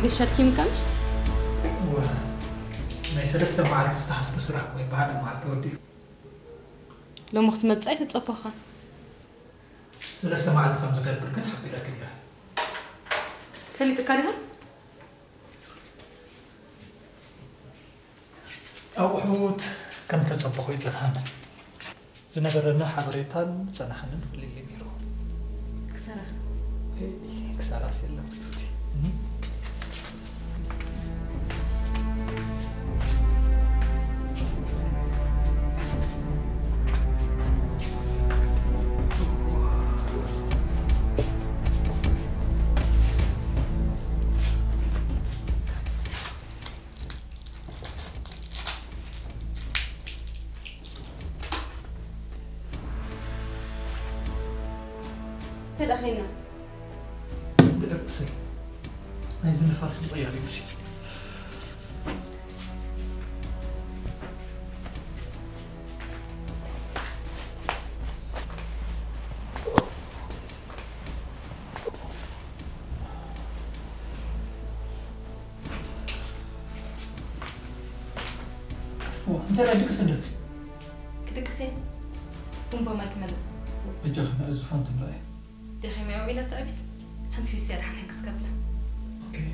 قشات كيم كمش؟ ما يسلسل مع تستحس بسرعة ويبهذا مع التودي لو مخت متصاي تتصفخا سلسل مع الخمسة قبل كان حبي لك إياها تسلي تكاريها؟ أو حوت كم تصفخوا يتفهم زنبرنا حبريتان صنحنا في اللي بيرو كسرة كسرة سيلا بتوتي هذا أخينا سي عايزين نفرس نغير يمشي انت لا ديك صندوق كده كسي بومبا ما يكمل وجهنا الزفان تملاي دخي ما يومي لا تأبس حنت في السير حنحكس قبله اوكي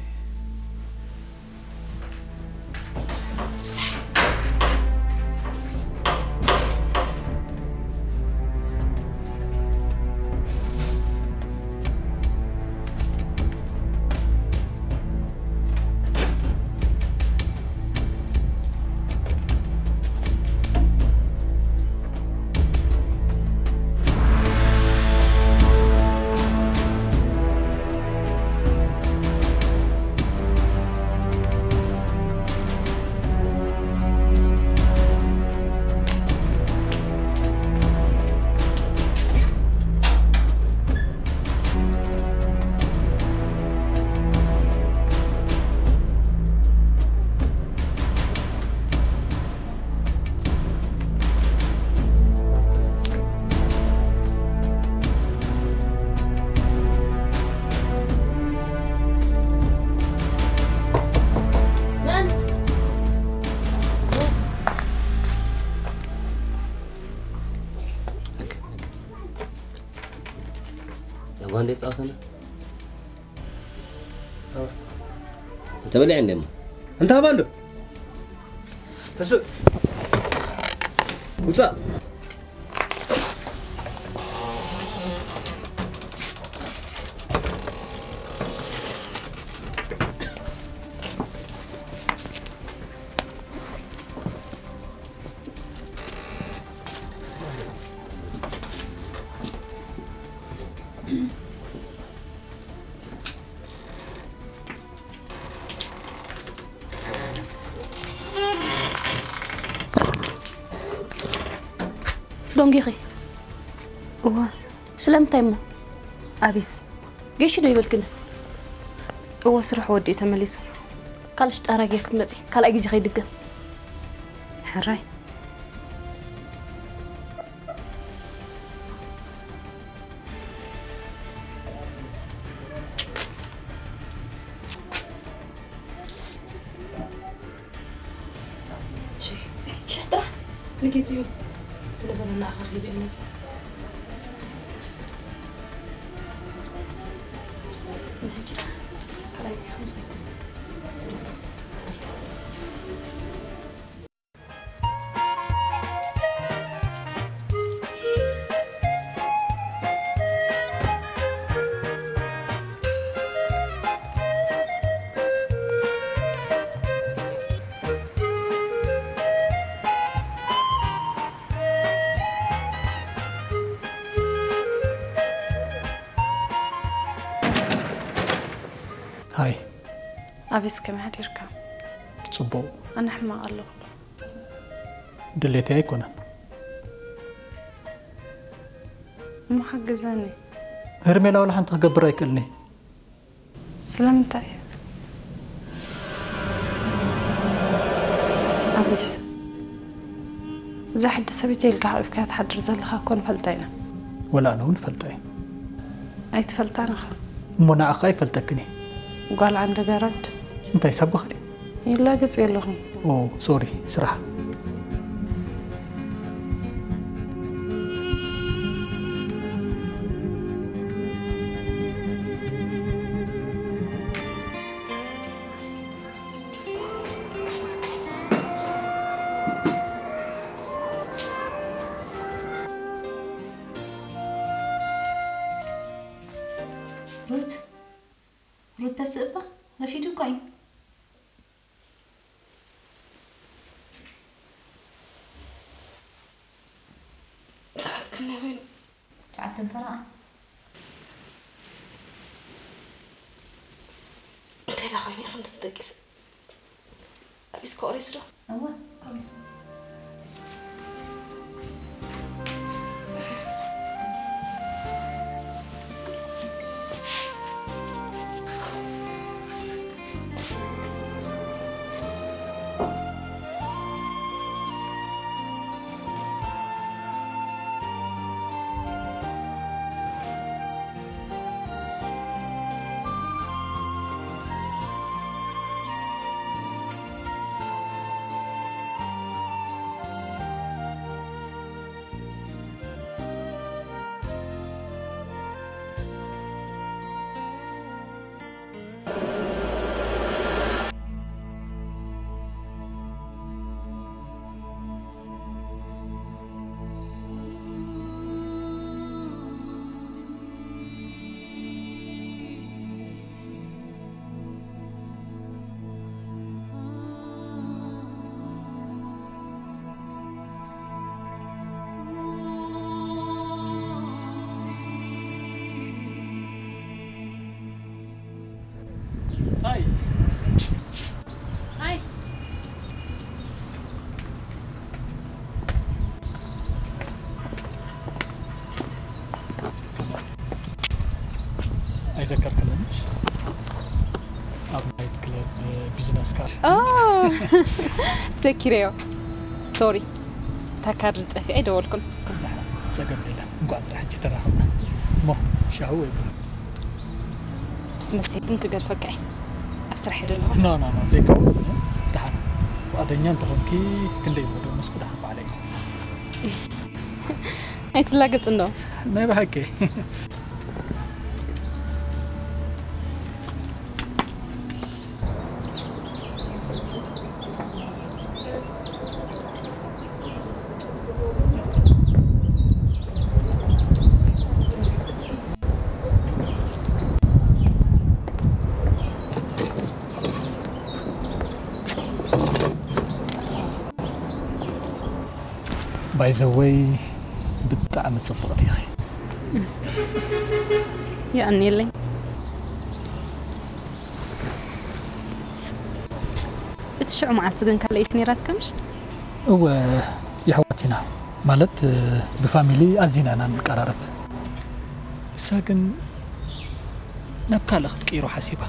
وين تصاصنا؟ تتبلع عندما أنت هبالو تسو وصا دونجيخي سلام تايمو أبيس جيش دو يبلكن سرح ودي تمليسو كالش تاراجيك مزي كال أجيزي خي دقة حراي شهترا نكيزيو سلبنا آخر اللي بيننا هاي أبيس كم حد يركب صبو أنا حما الله دليتي هيكونا مو حق زاني هرمي لا ولا حنت تقبر يكلني سلامتي أبيس إذا حد سبيتي يلقى عارف كات حد رزل خاكون فلتينا ولا أنا ونفلتين أي تفلتانا خا منع أخاي فلتكني وقال عند جارات أنت يسبخ لي؟ يلا قص يلهم. أوه سوري صراحة. روت تسقبة رفيدو كوين ساعات كنا وين شعت تنفرقة ليلة خويني 5 دقيقة أبيس كوريس له أوه كوريس هاي هاي أذكر كلامش أب نايت كلاب بيزنس كار سكريو سوري تكرر في أي دولكم كلها سقم لنا نقعد راح تراهمنا مو شهوة بس مسيكم كقل فقعي أبصر حلو لا زي كون دحنا وأدنيا تهونكي كندي بدو مسك دحنا بعليك هاي تلاقت إنه ما بحكي باي ذا واي بتعم تصبغت يا اخي يا أني لي بتشعوا مع التدن كليتني راتكمش هو يحواتنا مالت بفاميلي أزينا أنا نقررب ساكن نبكى لخت كيرو حسيبة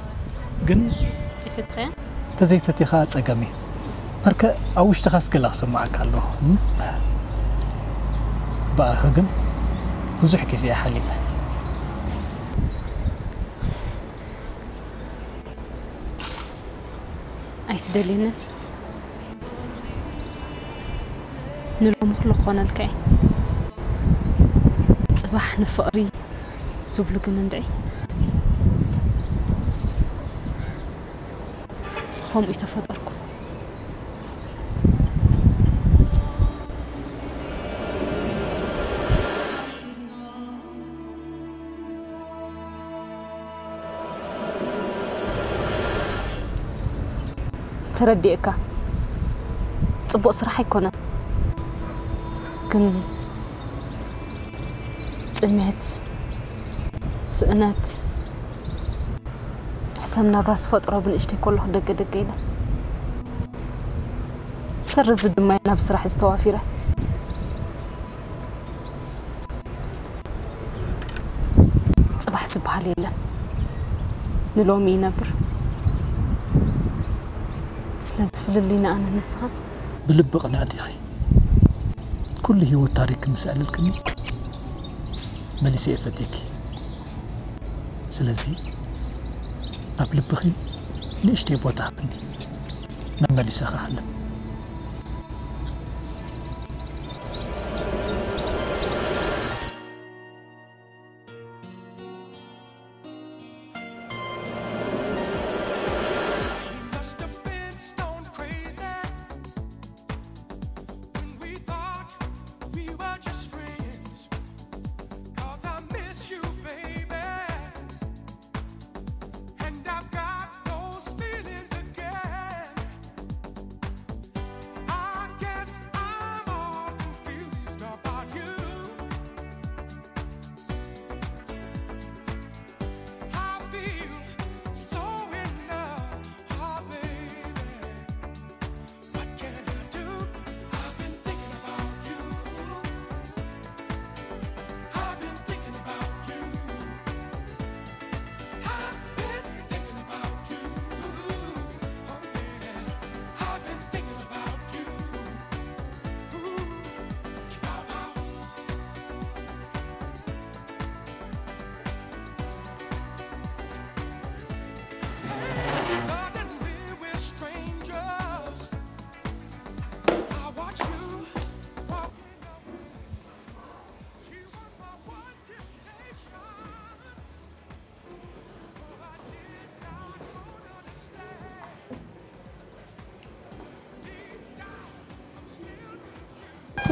جن تفتخين تزي فتيخا تسقمي بركة أوش تخص كلا سمعك الله بقى هجم بزح كيسي يا حليب أي سدلينا نلو مخلقنا الكاي صباح نفقري زبلو كنندعي هم يتفضلكم ترديك صبوق صراحة يكون كن طمعت سئنات حسمنا براس فطرة بنشتي كله دق إله سرز الدمينا بصراحة استوافرة صباح صباح ليلة نلومي نبر سلازفل اللينا أنا نسخة بلب قناعتي أخي كل هو تاريخ مسألة الكني مليسي أفتيك سلازي أبلب بخي نشتي بوتاقني نملي سخاله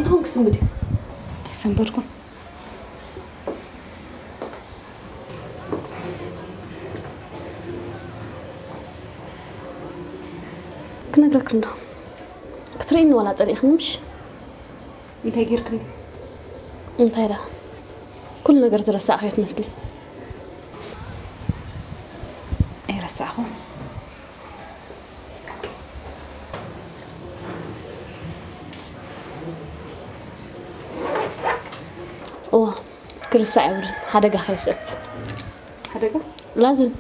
هون قسم بدي أحسن بركم كنقرأك لنا كترين ولا طريق نمش انت يجيركني انت لا كل نقر ترسع خيط مثلي اي رسعه اوه كل ساعة يقول حدقة خيسب حدقة لازم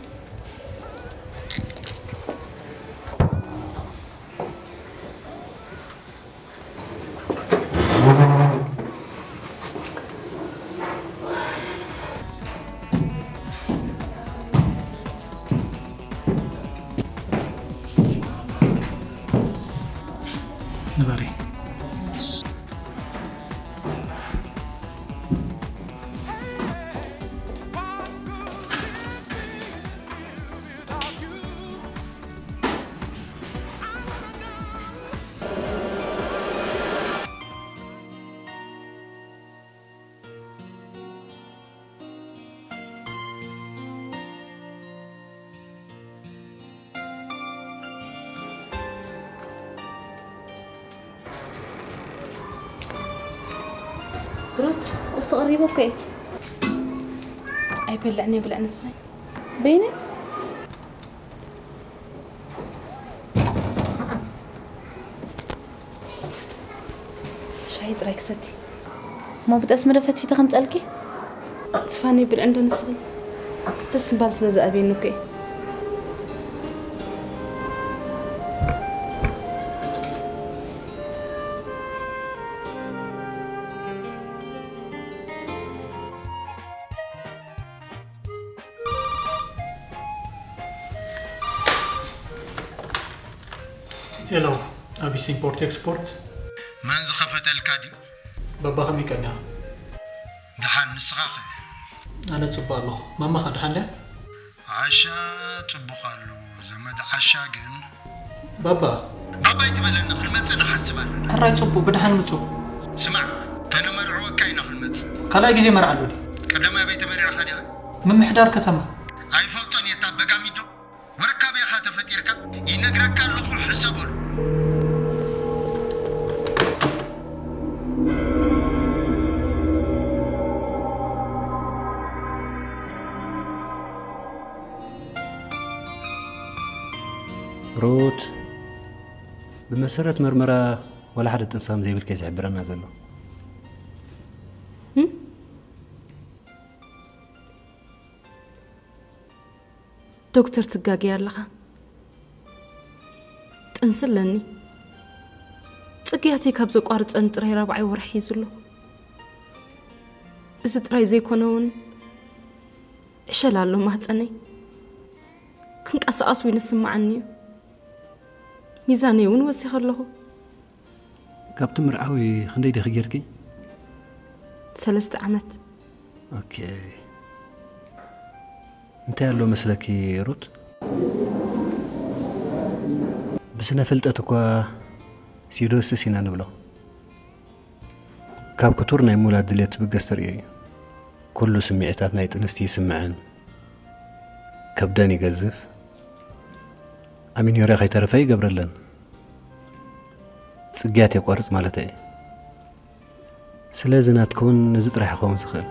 نباري بروت قصة قريبة اوكي اي بلعني صغير بيني شايد رايك ستي ما بتأسمر فت في تخمت ألكي تفاني بالعندو نصري تسم بالس لزقابين اوكي يلو أبي إمبورت إكسبورت من زخفت الكادي بابا خمي كنا دحان نسخاخ أنا تصبر له ماما خد حنله عشا تبقالو زمد عشا جن بابا يتملنا خلمت أنا حسب لنا الرأي تصبو بدحن متصو سمع كان مرعو كاين خلمت كلا يجي مرع لولي قدما بيت مرع خدها من محدار كتمه أي فلطن يتابع ميدو وركب يا خاتفت يركب ينقرك كان لخو حسبه روت بمسرة مرمرة ولا حد تنصام زي بالكيس عبرنا زلو دكتور تقاقي لها تنسلني تقياتي كابزو قارص انطري ربعي ورحي زلو إذا تراي زي كونون شلالو ما هتصني كنت أسأس وينسمعني ميزاني ونوسخ له كابتن مرعوي خندي دي خجركي 3 عامات اوكي انت له مسلكي روت بس انا فلتتك سيدوس سينا نبلو كاب كتورنا يمولاد دليت بقستري كل سمعتات نايت انستي يسمعن كبداني يقذف امين يوري خي ترفي قبرلن صقيات يقرص مالتي سلازنا تكون نزت راح يخون سخل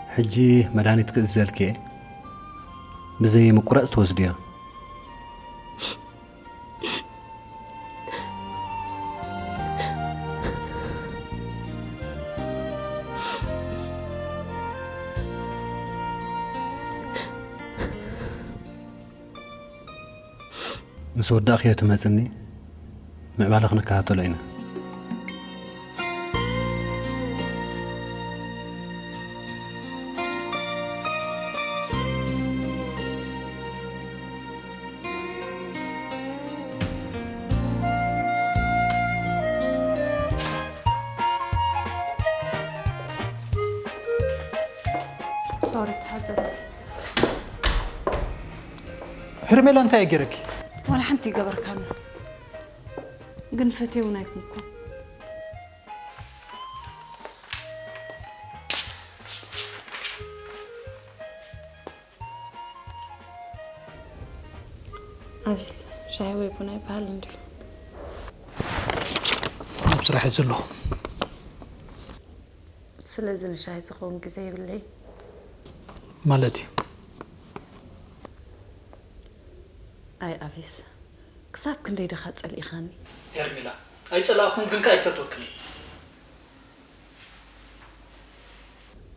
حجي مداني تكزلكي بزي مقرأت توزديا مسود أخي تمازني معبالغنا كهاتو لينا سوري تحضر هرميلا انت يجرك ولا حنتي قبر كان قنفتي ونايكمكم أبس شاي ويبوناي بهالندي بصراحة يزلهم سلازن شاي سخون كزي بالليل مالتي أي أبس كساب كندي دخلت على إخاني يا رميلا أي صلاحهم بنك أي فتوكني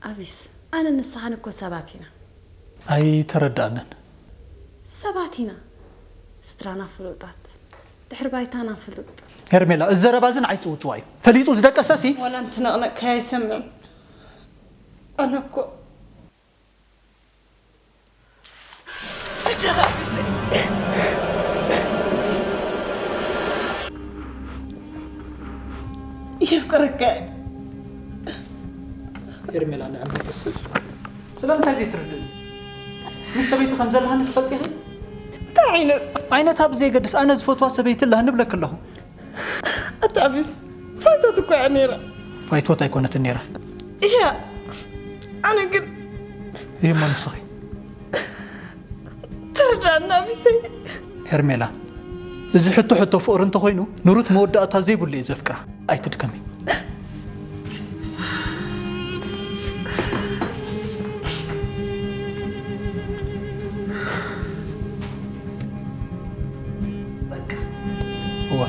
أبس أنا نسعانك وسباتنا أي تردانا سباتنا سترانا فلوطات دحر بايتانا فلوط يا رميلا الزربازن عيطو شوي فليتو زدك أساسي ولا أنت أنا كاي سمع أنا كو يفكرك يا رميلا أنا عندي قصة سلام تازي تردني مش سبيت خمزة لها نتفتيها عينتها بزي قدس أنا زفوتها سبيت لها نبلك له أتعبس فايتوتك يا نيرة فايتوتا يكونت النيرة يا أنا قل هي ما نسخي ترجعنا بسي يا رميلا إذا حتو فقر انت خوينو نروت مودة زي بولي إذا فكرة أي تدكمي هو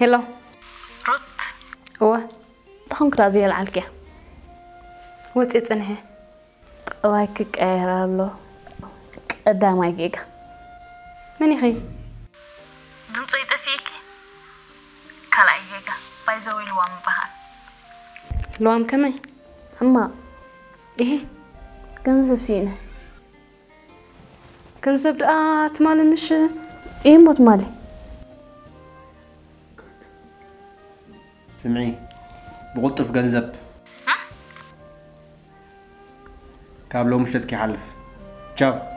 هلو روت هو تخنك رازي العالكيا وتيتنه وايك قيرالو قداماي جيجا من يخي دمصي طفيك كلا جيجا بايزوي لوام بها لوام كمي أما ايه كنزب سينا كنزب دقات مال مش إيه موت مالي سمعي بغلطف جنزب كابلو مش تدكي حلف تشاو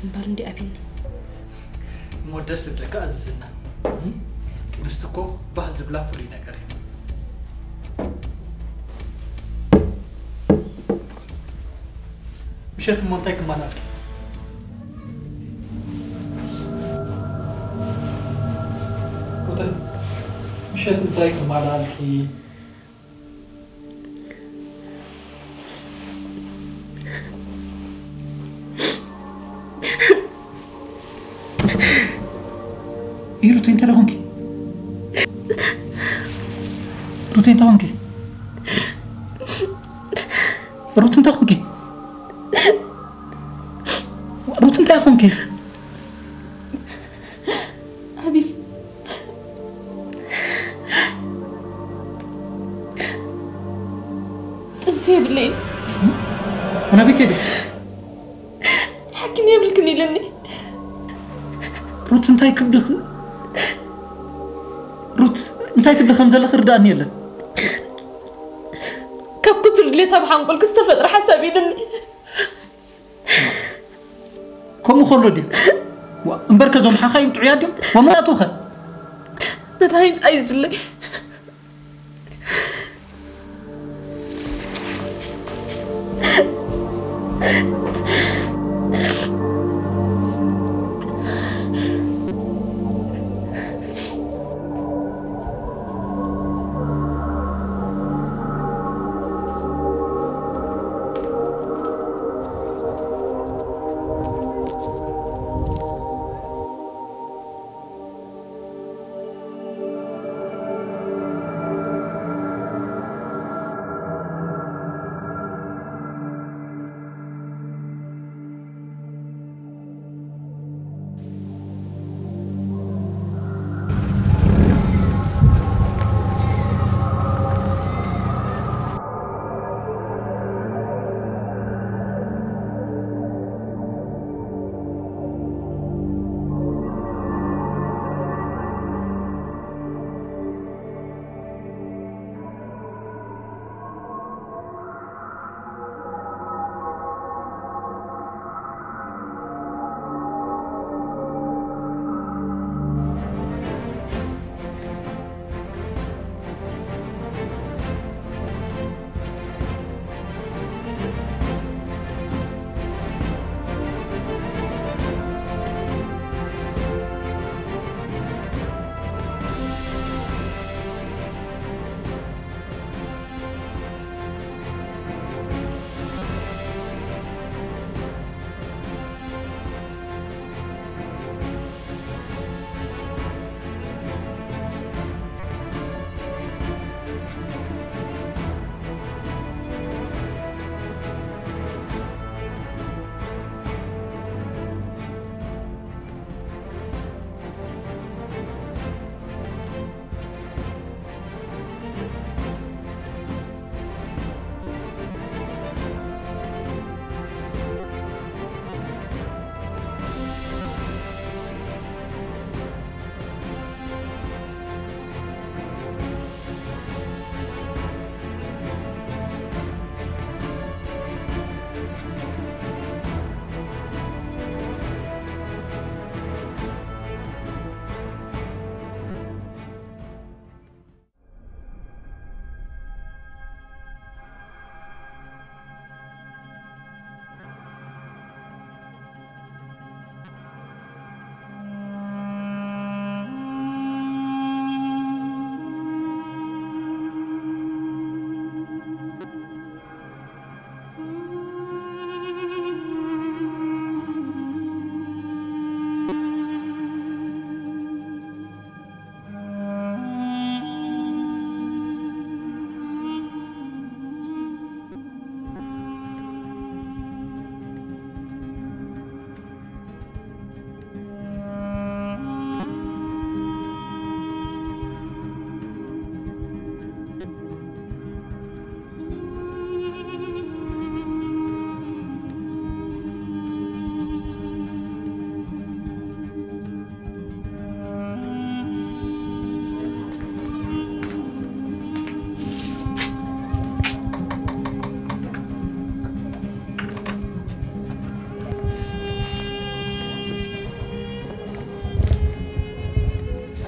سنبال ندي أبيني مودس بلك أزنا نستكو بعض بلا فلي نقري مشيت مونتايك مالك مشيت مونتايك مالك روتين ترى هونكي روتين ترى هونكي روتين ترى هونكي روتين ترى هونكي أبيس تنسي بالليل أنا بكده حكيني قبلكني لني روت انتاي كبدخ روت انتاي تبدخ خمزة خرداني يلا كاب كتر اللي تابحا نقول كستفدر حسابي لني كم خلو دي ومبركزهم حخايم تعيادهم وما أتوخن ملايين أيز لي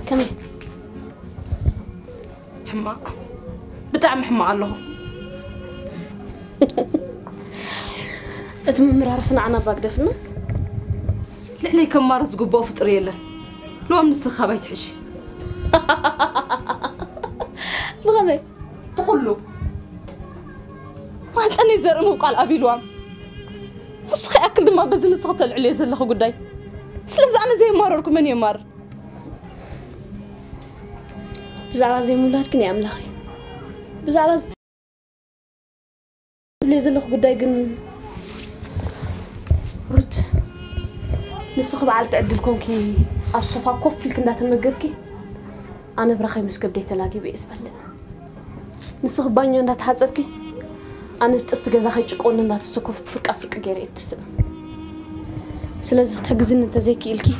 كمي حما بتعم حما الله اتممرار صنعنا باقدفنا لعلي كم مارس قبو فطر يلا لو من السخا بايت حشي بغبي تخلو وانت اني زرمو قال ابي لوام مسخي اكل دما بزن سخت العلي زلخو قداي سلازي انا زي مارركم من يمار بزعبا زي مولادك يا املاخي بزعبا اللي زلخو قداي قن رد نسخ بعد تعدلكم كي الصفا كوفي كنا تمجركي أنا برخي مسك بديت ألاقي بإسبلنا نسخ بانيو نات حاسبكي أنا بتستجازا خي تقولنا نات سكوف فرق أفريقيا جريت تسمع سلازم تحجزين أنت زيك إلكي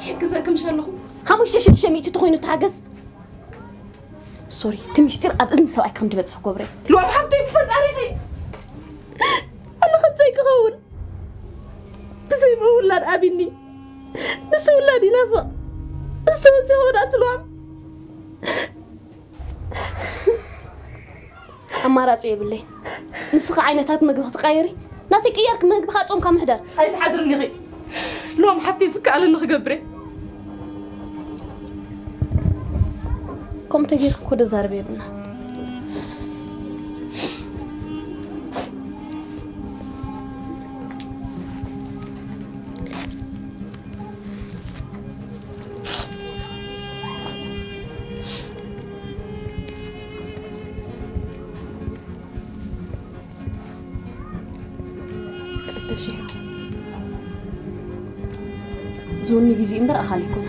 حجزكم شالخو همش تشد شميتي تخوينو تحجز سوري تمشتير أب إذن سواء كم تبي تصحى كبري لو حبتي بفت أريخي أنا خدتك خون بس يقول لاد أبيني بس ولادي نفق السوسي هو أتلوم أمارات بالله نسخ عينتات مجبخ تغيري ناتك إياك مجبخ تصوم كم حدر هاي تحضرني غي لو حبتي زك على نخجبري كم تجيك كود زاربي ابنها زوني جيزي إمبر أخاليكم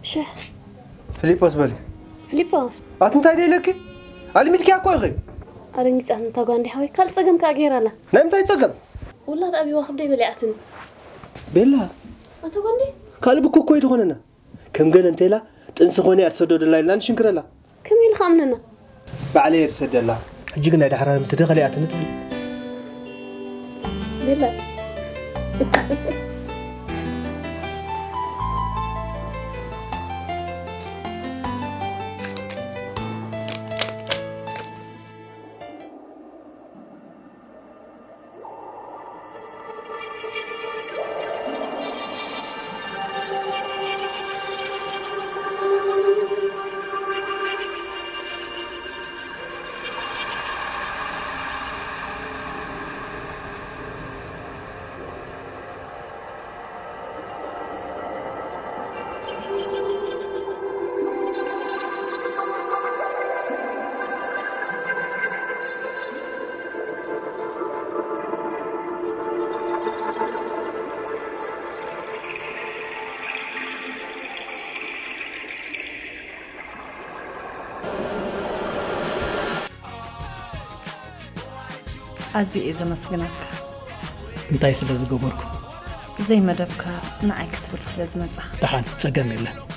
شه فيليبوس بالي فيليبوس أنت هاي لك على ميت كي أقوى غي أرنيس أنت غاندي حوي كل صقم كأجير لا نعم تاي صقم والله أبي واخد دي بلعتني بلا أنت غاندي قال بكو كويت هوننا كم قال أنت لا تنسى هوني أرسدود الله لا نشكر لا كم يلخامننا بعليه أرسد الله جينا ده حرام متدخل يا تنتبه بلا أزي إذا مسجنك أنت يسلز جبركم زي ما دبك معك تبل سلز مزخ دحان تسجم الله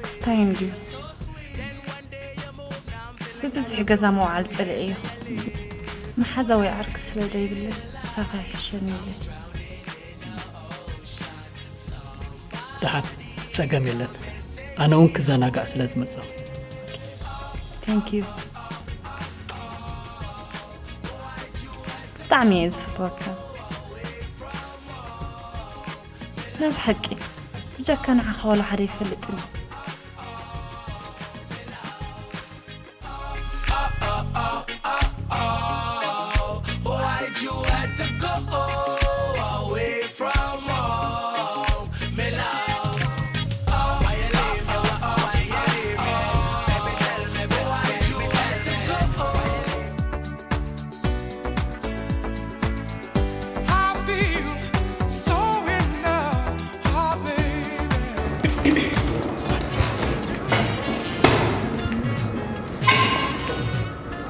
ستايندي ببزح جزا موعل تلقيه ما حزوي عركس لدي بالله صافي حشني لي دحان تسجم الله أنا أنك زانا قاس لازم أتصل ثانك يو طعمي يزفتوك لا بحكي جا كان عخول حريف اللي You had to go away from home.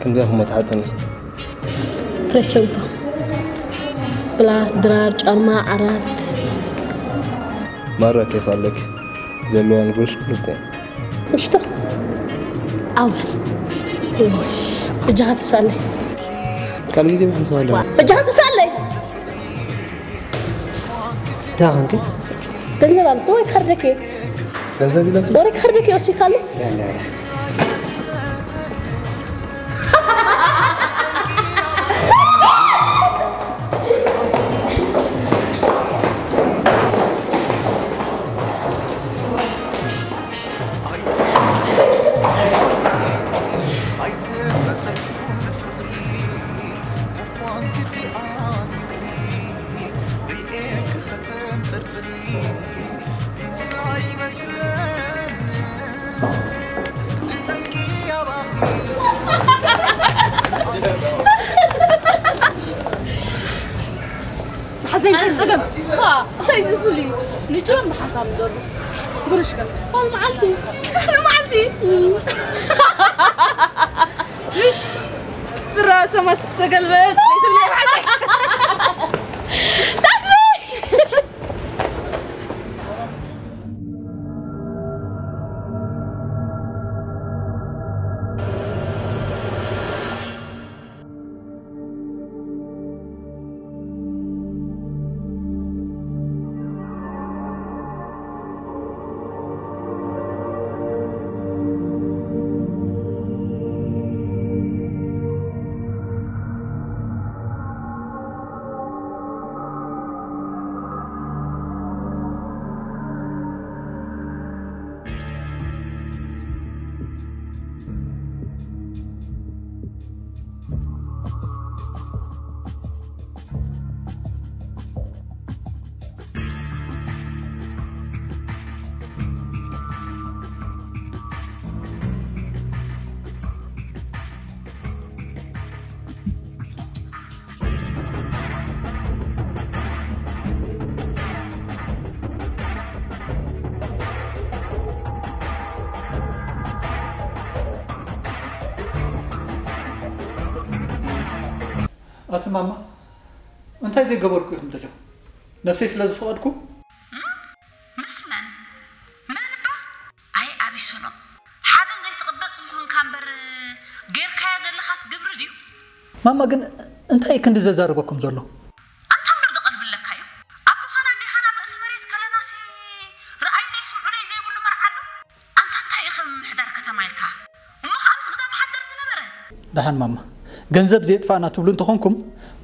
كم جاه هم تعتني فرشوته بلاس درار أرما عرات مرة كيف قال لك زلوا نقولش كلتين وشتو أول بجهة تسألي كم جزء من سؤال بجهة تسألي داعم كي تنزل عم تسوي خردكي تنزل بلا دورك خردكي أو شيء خالي لا حزين تصدم خايز فولي ليترم بحساب دور برش كان قال معلتي مش براسه ما استقلبت ليتولي حزين أتماما أنت هذي قبرك يوم تجوا نفسي سلاز فؤادكم مسمن من با أي أبي سلام حدا زي تقبل سمكون كامبر غير كايا زي خاص قبر ديو ماما قن أنت هيك كنت زاربكم زلوا أنت مرد قلب لك هايو أبو خانا دي خانا بأس مريت كلا ناسي رأيو ليسو علي زي بولو مرعلو أنت يخم محدار كتمايلكا وما خامس قدام حدر زنبرت دحان ماما ገንዘብ ዘይጥፋና ትብሉ እንትኾንኩም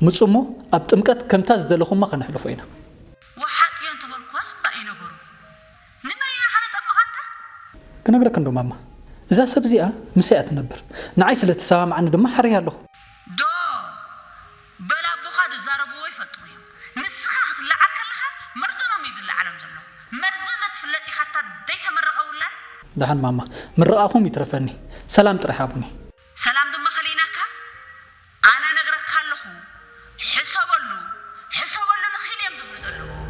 ምጽሞ ኣብ ጥምቀት ከምታ ዝደለኹም ማ ከነሕልፎ ኢና وحاطيون تبلكواس باي نغرو نمرينا حدا طبقانتا كنغرك ندو ماما اذا سب زيا مسيئه تنبر نعي سلتسام عن دم حري الله دو بلا بوخا دزاربو يفطو نسخه تلعب كلها مرزنا ميزل العالم زلو مرزنا تفلطي حتى دي تمرقولا دحان ماما من رأاكم يترفني سلام ترحابني سلام دم خليناك انا نغرك كالخو حسبلو نخيل يم دبلو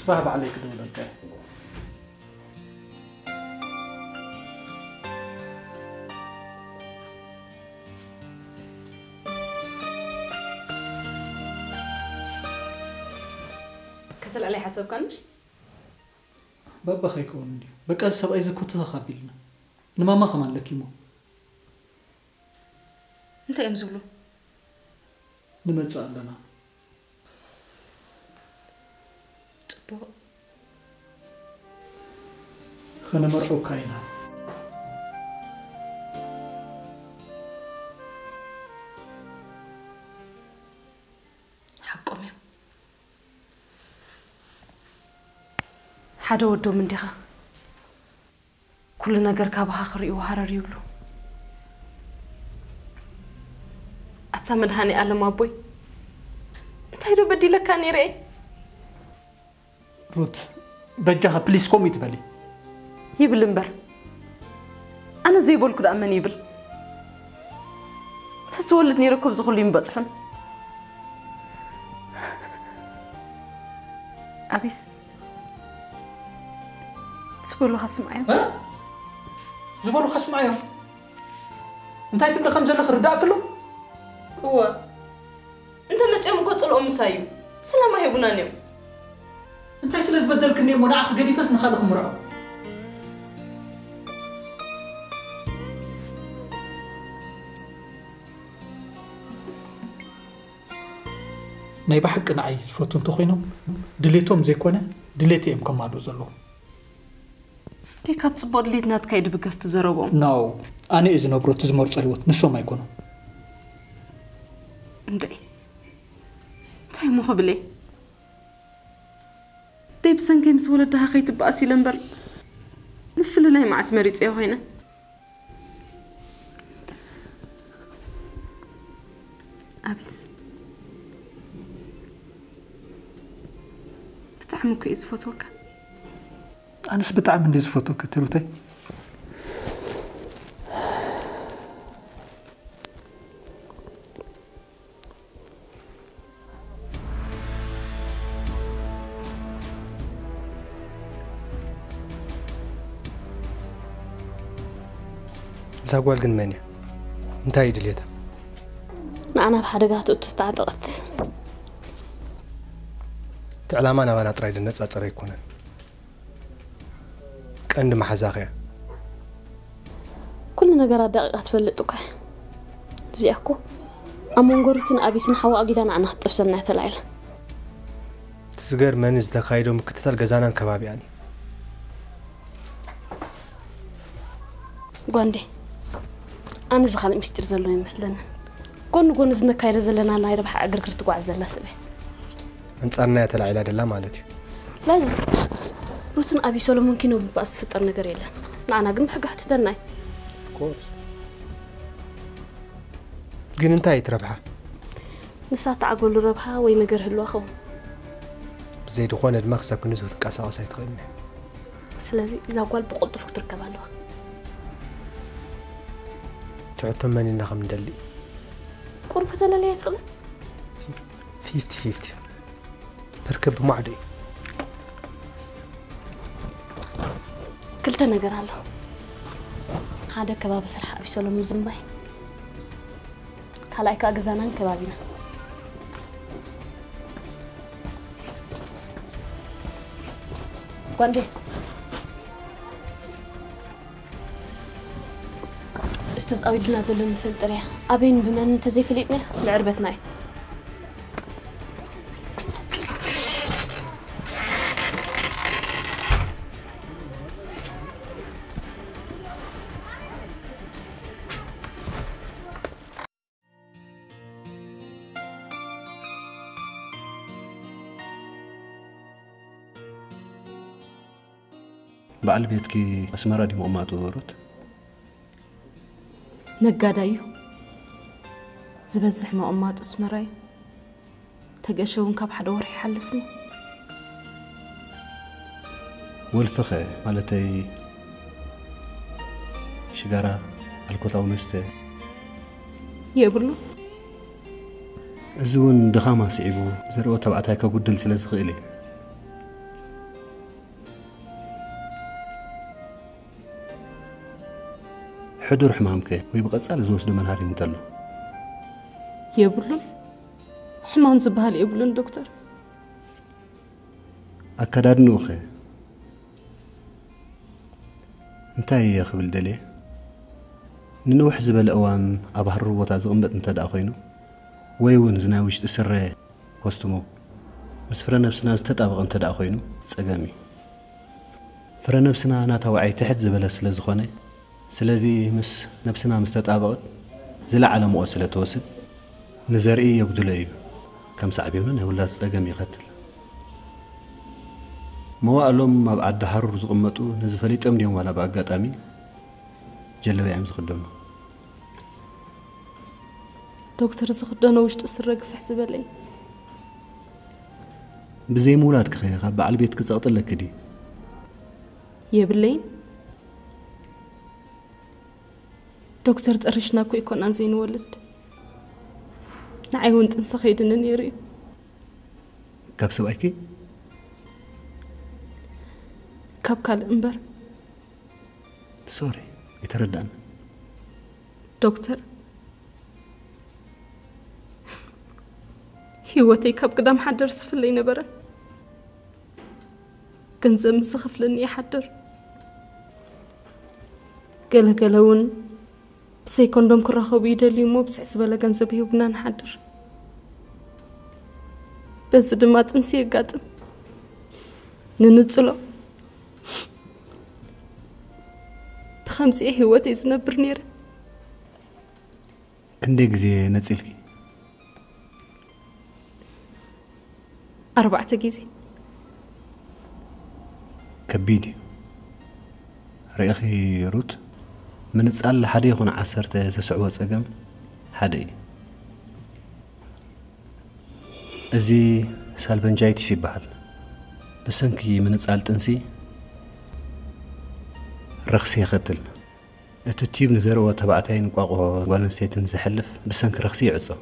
صاحب عليك دولك كتل علي حسب كانش بابا خيكون دي بقى السب ايزا كنت تخابيلنا نما ما خمان لك يمو انت يمزولو نمزع لنا طبو خنا مرعو كاينا حقهم يا حدا ودو من ديخا كل نجار كابها خري وهرر يولو أتسامن هاني على ما بوي تايرو بدي لك كاني رأي روت بجاها بليس كومي تبالي يبل مبر أنا زي بقول كده أمن يبل تسولتني ركوب زغلين بطحن أبيس زبولو خاص معايا ها؟ زبولو خاص معايا انت هاي تبلي خمسة لخ رداء كله؟ هو انت ما تقوم قطل أم سايو سلام هي بنانيو انت هاي سلز بدلك اني مناعخ قدي فس نخالخ مرعو ناي بحق نعي فوتو انتو خينهم دليتهم زي كونه دليتي ام كمالو زلو دي كاب صبور ليتنا تكايد بكاس تزربهم نو انا اذا نبرو تزمر صلوت نسو ما يكونوا اندي تاي مخبلي ديب سنكي مسولة دها خيت بأسي لنبر نفل لها مع اسمريت ايو هينا أبيس بتعمل كيس فوتوك أنا بتعمل ديز فوتوك تروتي زاقوال جن مانيا انتهي دليتها أنا بحرقات وتستعدقت تعلمان أنا ترايد الناس أتصري يكونن كأن محزاخيا كل نجار دقيقة تفلتوك زي أكو أمون قرتين أبيسن حوا أجدا معنا تفسرنا تلعيل تسجر من إزدخايدهم كتتل جزانا كباب يعني قاندي أنا زخالي مستر زلوني مثلنا كون زنك هاي رزلنا لا يربح أجر كرت قاعد زلا سبه أنت أنا تلعيل هذا لا مالتي لازم روتن أبي سولو ممكن وبأس فطر نجاريلا أنا قم بحق حتى تناي كورس جن انتهي تربحها نسات عقول ربحها وينجر هلو أخو زيد خوان المغسى كنت تكاسا وسيت غني سلازي إذا قال بقولت فكر كبالوها تعتم من النغم دلي قربة لا ليه تغلى 50-50 بركب معدي كلتا نجر له هذا كباب سرح أبي سولو مزنباي كلايكا جزانا كبابنا قاندي استاذ أويد لنا زلمة مفلتريا أبين بمن تزي فليتنا لعربتنا بعل بيتكي أسمرا دي مؤمات وروت نقادايو زبزح مؤمات أسمراي تقشون كاب حدا ورح يحلفني والفخة مالتي شجرة الكوتا ونستي يقولوا زون دخامة سعيبو زرقو تبعتها كقدل سلز غيلي حضور حمامك ويبقصال زوس دو منهاري نتلو يبلون حمام زبال يبلون دكتور أكادرنو خي انتاي يا خبل دلي ننوح زبل أوان أبهر روبوتا زغمبت انتا دا خوينو ويون زناويش تسرى كوستمو مس فرا نفسنا استطابق انتا دا خوينو تسقامي فرا نفسنا ناتا وعي تحت زبل سلازخوني سلازي مس نفسنا مستطابقت زلا على مؤسلة توسد نزارئي يبدو لي كم سعبيونا نهولا تسقامي يقتل موالهم ما بعد حرر زقمتو نزفليت امنيهم ولا باقاطامي جلبي عم زخدونو دكتور زخدونو وش تسرق في حسب لي بزي مولاتك خيخا بعل بيتك زقطلك دي يبلين دكتور تقرشناكو يكون انزين ولد نعي وانت انسخيدن نيري كابسو ايكي كاب كالإنبر سوري يتردان دكتور هيوتي كاب قدام حدر سفلي نبرة كنزم سخف لني حدر قلقلون بسي كوندوم كرخو بيدلي مو بسعس بلا كنزب يوبنان حدر بس دمات انسي قادم ننزلو بخمسة هوات يزنبر نير كنديك زي نتسلكي 4 جيزي كبيدي ريخي روت من تسأل حدا يكون 10 زسعوة صقم حدا ازي سالبنجايتي سيبحال بسنكي من تسأل تنسي رخصي يختل اتتيب نزروا تبعتين قاقو والنسيتن زحلف بسنك رخصي عصو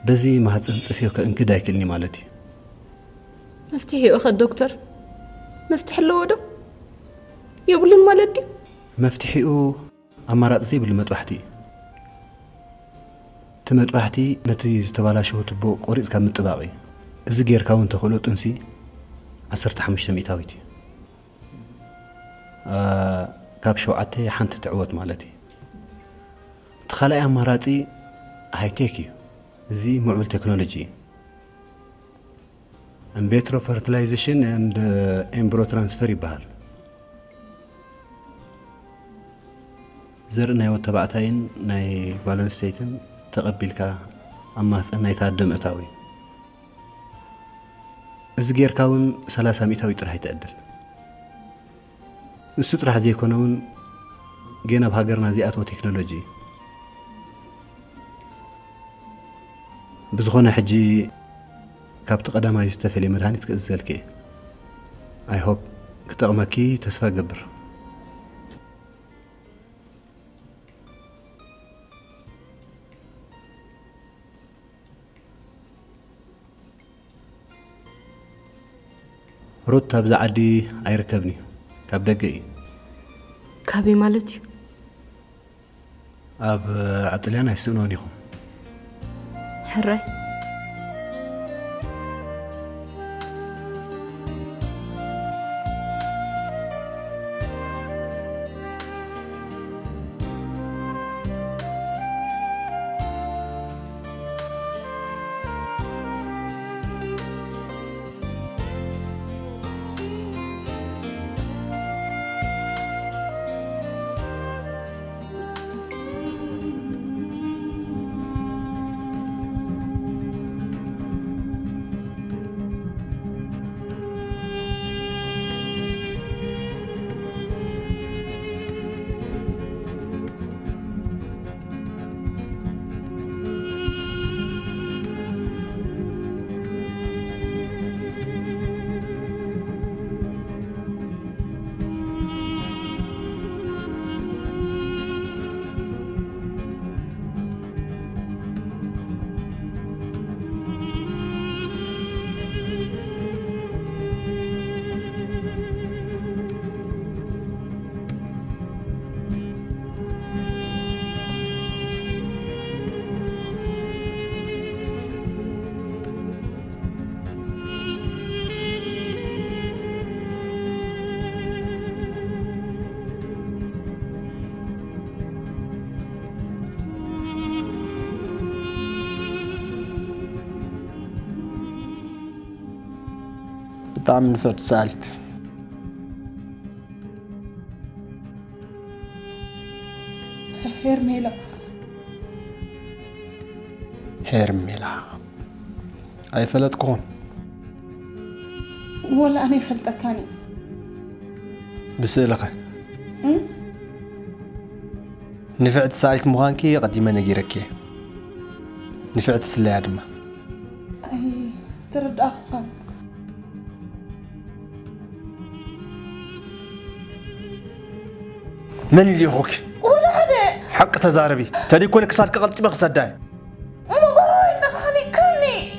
بزي ما هتصنصفيو كانكدا يكلني مالتي مفتحي اخذ دكتور مفتح له ودو يقولون مالدي مفتحيو امارات زي بالمطبحتي تمطبحتي نتي زتبالاشو تبو قريص كان مطباقي از غيركاو انت خلو طنسي 15 ميتاويتي كاب شوعتي حنت تعوت مالتي تخلي اماراتي هايتيكي زي معمل تكنولوجي ان بيترو فرتلايزيشن اند امبرو ترانسفير يبال زرنا يو تبعتين ناي بالون ستيتن تقبلك اما صناي تادم اتاوي از غيركاون 30 ميتاوي طرح يتعدل نسوت راح زي يكونون جينا بهاجرنا زي اتو تكنولوجي بزخونه حجي كابت قدما يستفلي مدهاني تكزلكي اي هوب كتقمكي تسفى قبر روت تبز عدي ايركبني كاب دقي كابي مالتي اب عطليانا يسنونيهم حراي طعم نفرت سالت هيرميلا أي فلت كون ولا أنا فلتكاني بسألك نفعت سالت مغانكي قديما نجيركي نفعت سلي أدمه أي ترد أخوان من اللي أخوك؟ ولا حدا حق تزاربي تدي كونك صادق غلطي ما خصداي ما ضروري دخلني كني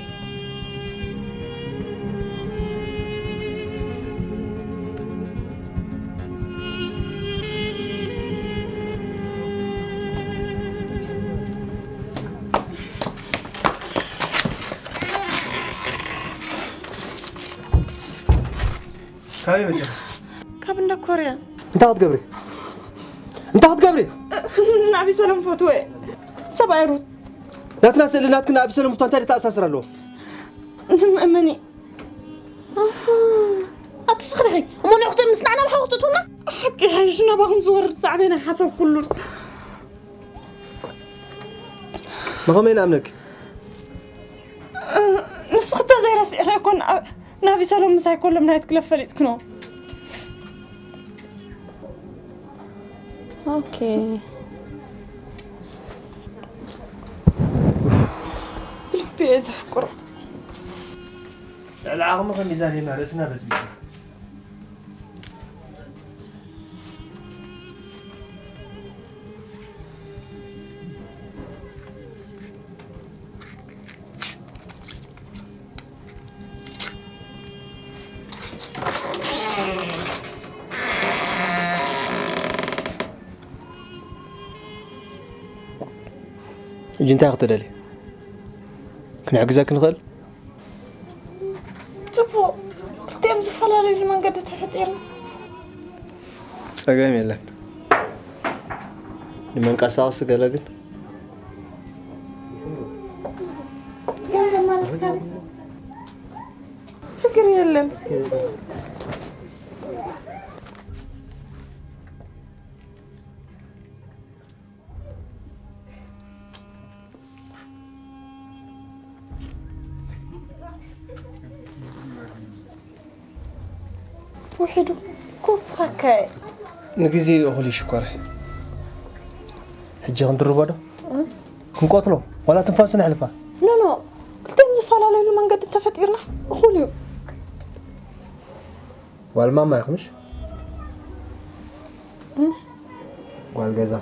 كابي مجا كابنا كوريا انت هتقبري انت هتقبري نعبي سلام فتوى سبع يروت لا تنسى اللي ناتكنا ابي سلام تاني تاساسر له مأمني أتصخري أمي أختي مسنعنا بحوختتنا حكي حيشنا باهم زور صعبين حسب كله ما هو مين امنك نسخت زي راسي يكون نافي سلام مساي كل من هيتكلفلت كنو أوكي بالبيز أفكر العظمة في ميزاني مارسنا بس بيسا جنت أخذ لي كنا عجزك نخل تبو تيم زفلا لي من قد تفتيرنا سقام يلا لمن قصاص قالك كان زمان سكر شكر يلا وحدو كوس هكاي نجزي أهلي شكره حجي غندربوا ده كنقتله ولا تنفاس نحلفه نو قلت يوم زفال على من قد تفتيرنا أخوليو والما ما يخمش والجزا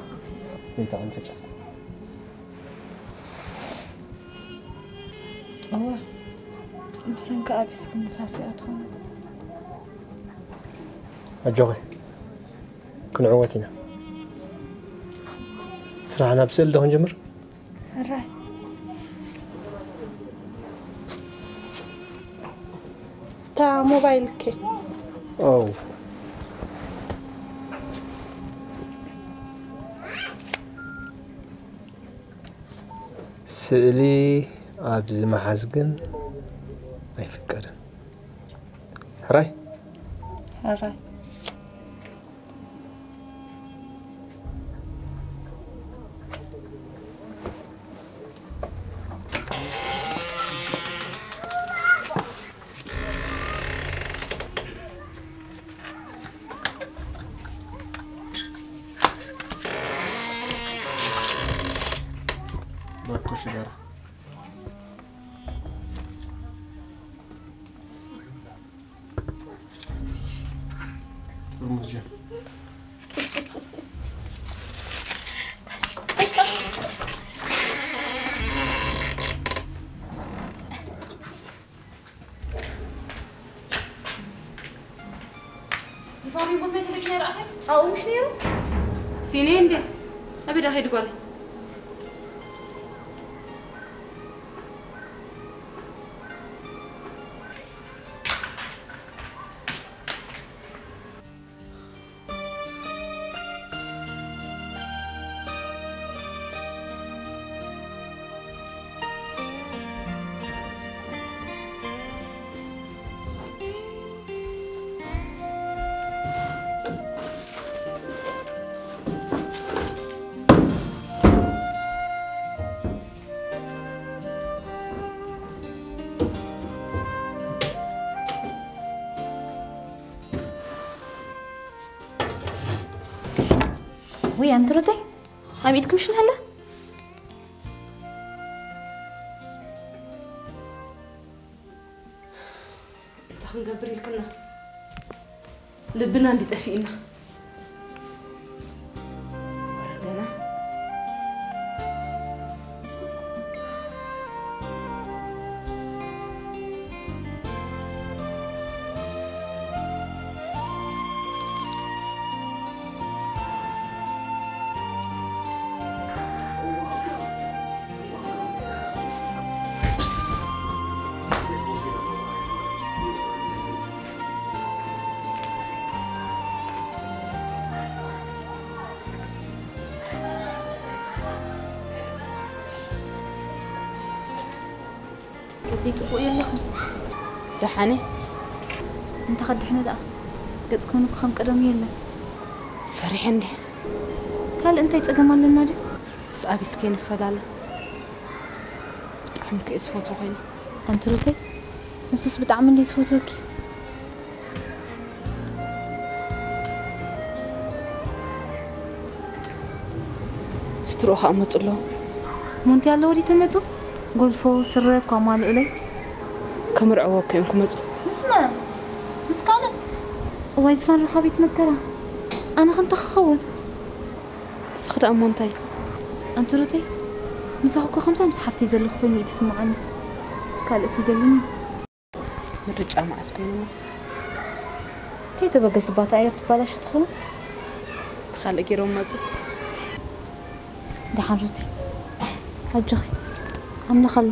يتعن تجس أوه بسنك أبيس كم فاسي أتخون الجغل كن عوتنا سرعنا بسل دهون جمر الراي تا موبايلك أو سألي أبز محزقن أيفكرن هراي الراي ماكو شجرة المزجة زفاري بوت ميت لك نير آخر أو مش نيرو سينين دي أبي ده هيد قولي وي أنت رتي عميدكم شنو هلا نقبر لكنا لبنا اللي تفينا وردنا يتقوا يلخن دحاني انت خدحنا دا قد كونك خم قدم يلا فرح عندي هل انت يتقم لنا دي بس ابي سكين فداله حنك اسفوتو غيني انت روتي نسوس بتعمل لي اسفوتوكي ستروخ امطلو مونتي على ودي تمتو قولفو سرب كمال إلي كمرعوا كينكم مزو اسمع مسكالة وايزفان رخابي تمكرا أنا خنت أخول سخد أمونتاي أنت روتي مساخوكو 5 مسحفتي زلو خويني تسمعني مسكالة سيدلني مرجع مع سكوينو كي تبقى سبات عير تبالاش تدخلوا خالق يروم مزو دي حاجتي هجخي عم نخلو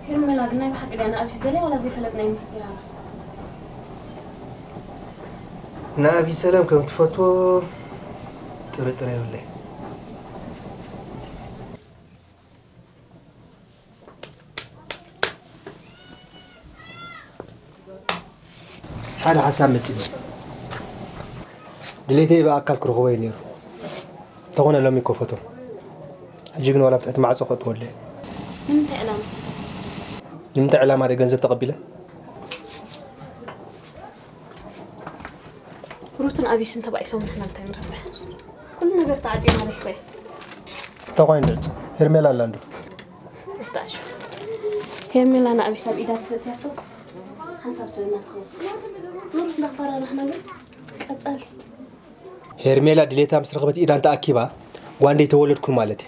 هرمي لاقناي بحق أنا أبيس دلي ولا زي فلتناي مستيرانا نابي سلام كم تفتو ترى ولا هذا حسام متين دليتي بقى أكل كرهوي نير تغنى لهم يكوفتو هجيبنا ولا بتاعت مع سقط ولا نمت علامة هذا جنزب تقبله روتن أبيس أنت بقى يسوون إحنا نتنربح كل نقدر تعزينا على شوي تغنى درت هرميلا لاندو احتاجوا هرميلا أنا أبيس أبيدات فتياتو حسبتوا إنها تخوف نور نخبر نحن أتسأل هرميلا دليتها مسرقبت إذا أنت أكيبا وعندي تولد كل مالتي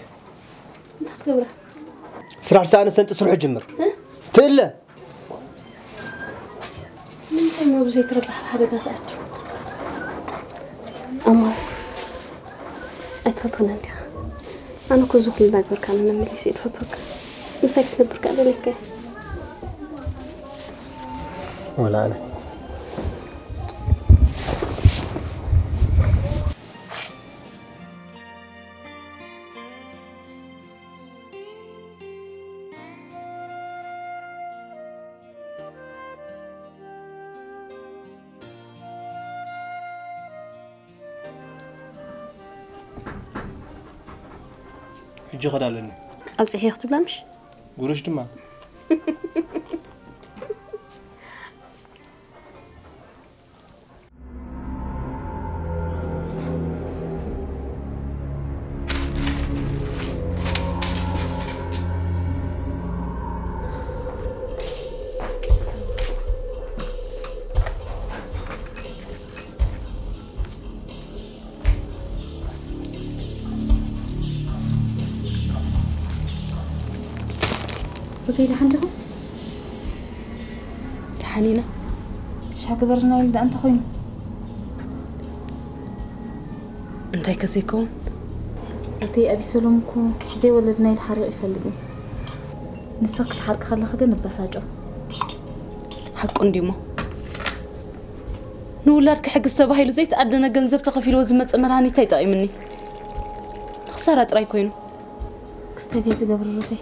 أنت تكبره سرح ساعة سنت سرح جمر تلا من ما بزيت ربح بحرقات أتو أمر أتخطنا لي أنا كوزوخ اللي بركان أنا ملي سيد فتوك مساكت بركان لك ولا أنا يجي خدالني أبصح يختب لامش قروش دما وتيلي عندكم تحنينا شو قدرنا يلدا أنت خوين أنت كسيكون وتي أبي سلمكم زي ولدنا الحرق يفلقون نسقط حرق خلا خدنا بساجو حق أنديمو نولادك حق السباهيلو زيت أدنى جنزب تخفي له زمت أمراني تيتاي مني خسارة رأي كوينو كستي تقبر روتي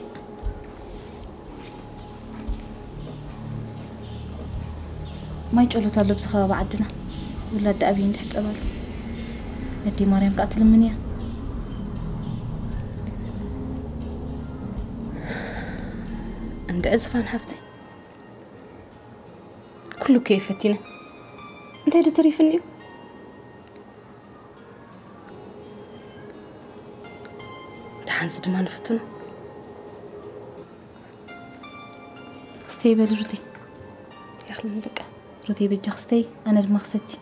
ما يجعلوا تلبس خباب عدنا ولا الدأبين تحت أبالو ندي مريم قاتل منيا عند أزفان حفتي كله كيفتنا أنت هيدا تريفني تحنس دمان فتنا استيبل ردي يا أخي بقى ردي بجخستي أنا دماغستي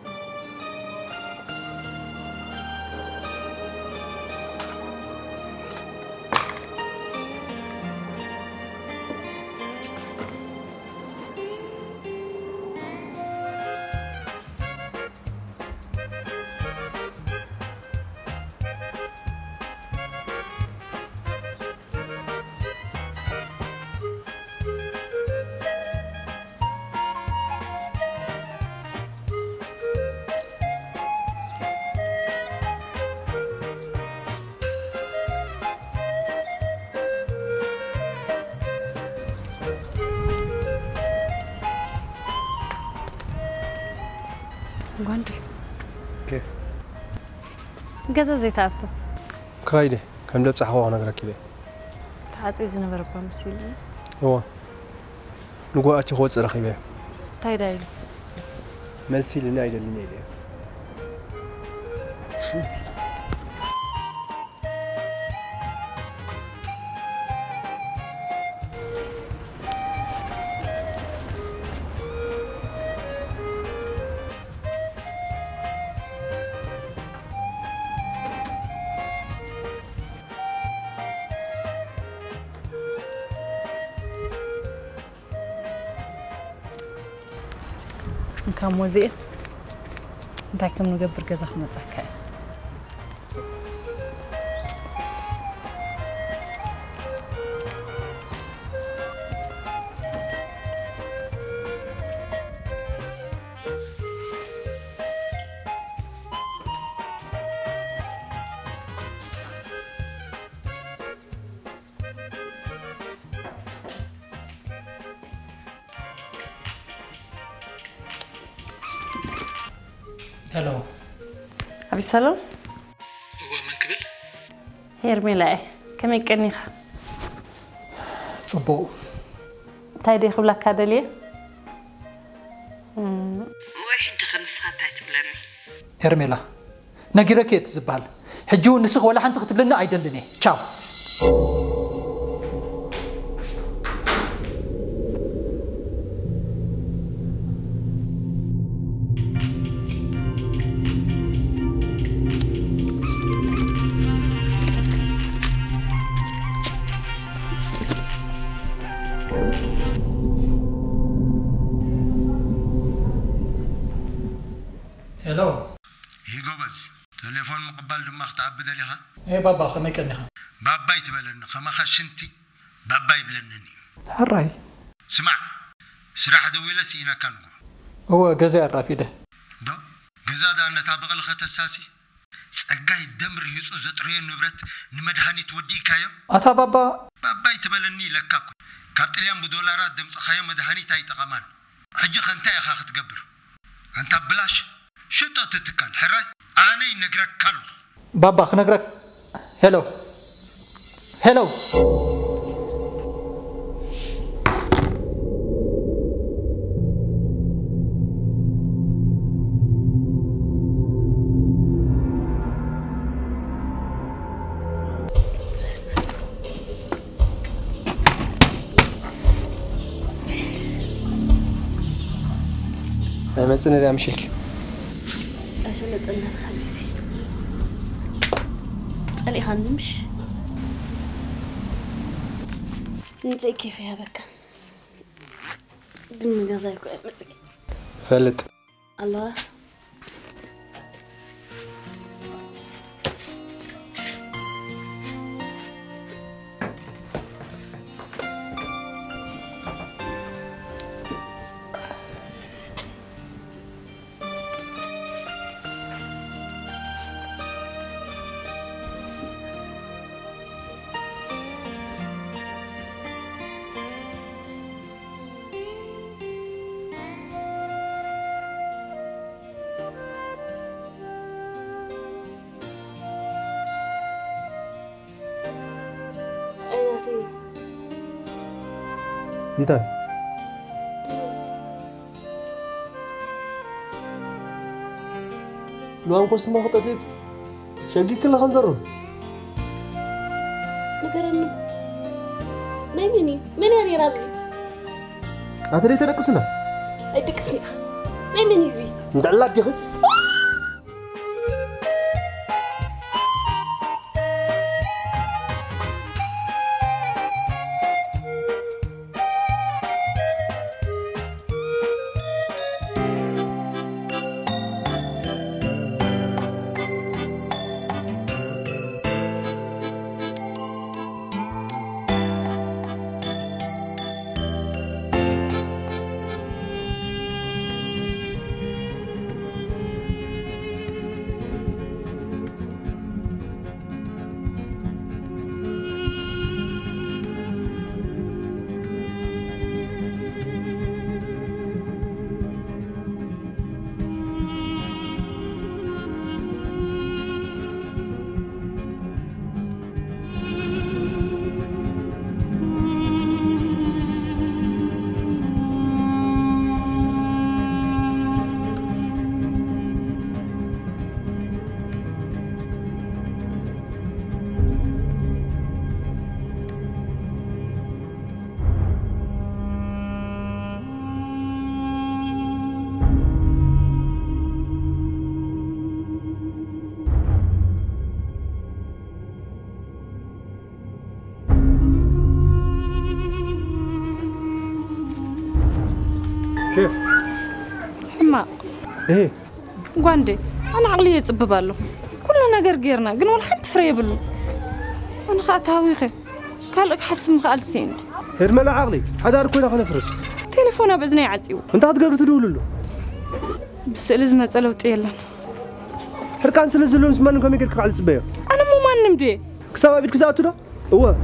قاندي كيف؟ جزا زيتاتو قايدة كم لبس حوا أنا قرأ كده تعطي زين بربا مسيلي هو نقول أتي خوت رخيبة تايداي ملسي لنا إلى اللي نيلي كم وزير انت كم نقبر كذا خمسة كاي هلو أبي سلام هو من قبل هيرمي لاي كم يكنيخ صبو تايدي خبلك هذا ليه واحد خمس خطات بلاني هرميلا نجركيت زبال حجون نسخ ولا حنت تكتب لنا ايدلني تشاو هلو يقبز تليفون مقبل دماغ تعبد لها ايه بابا خمي كنخا باباي تبلن خما خشنتي باباي بلنني حراي سمع سراح دويله سينا كانو هو جزاء الرافده دو جزاء دا نتابق الختساسي صقاي دمر يصو زطري نبرت نمدحاني تودي كايو اتا باباي تبلني لكاكو كابتليان بدولارات دمص خايو مدحاني تاي تقمان حجي خنتا يا خا تقبر انت بلاش شو تتكال حراي انا نغرك كالو بابا خنغرك هلو هلو ما تسند يا مشيك أسندنا حبيبي قالي هنمش انت كيف يا بكا قلنا جزايكو يا متي فلت الله انت لو انكوست ما خطيت شقي كله خندرو نكرنو نايمني من يعني رابزي هاتري ترقصنا اي تكسني نايمني زي انت علاك يا اخي كيف؟ حماق ايه غواندي انا عقلي يصبب له كل نجر غيرنا قن ولا حد فري بلو انا خاطاويخه قالك حسم خالسين هرملا عقلي حدا ركونا خنا فرس تليفونه بزني عطيو انت هتقدر تدول له بس لازم تصلوت يلا حركان سلسلون زمان كم يقلك على الصبيه انا مو مانم دي كسابه بيت كساتو ده هو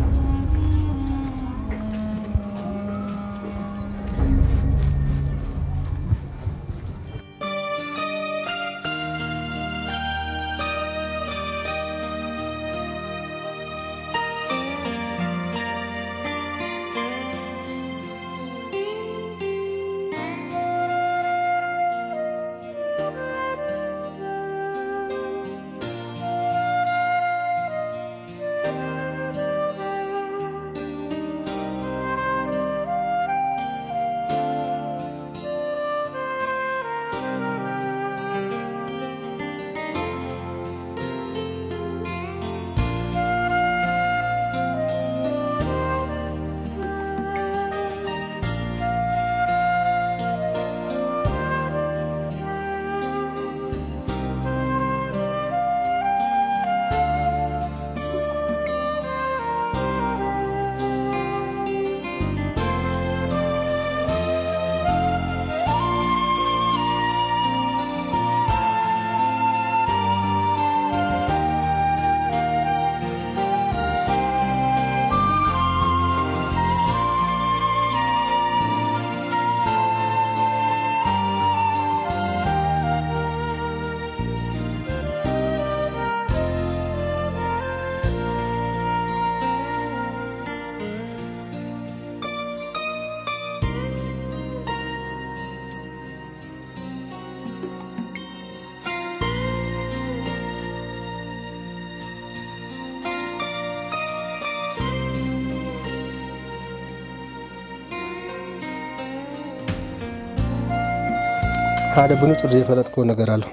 هذا بنوتر زي فلات كون نقراله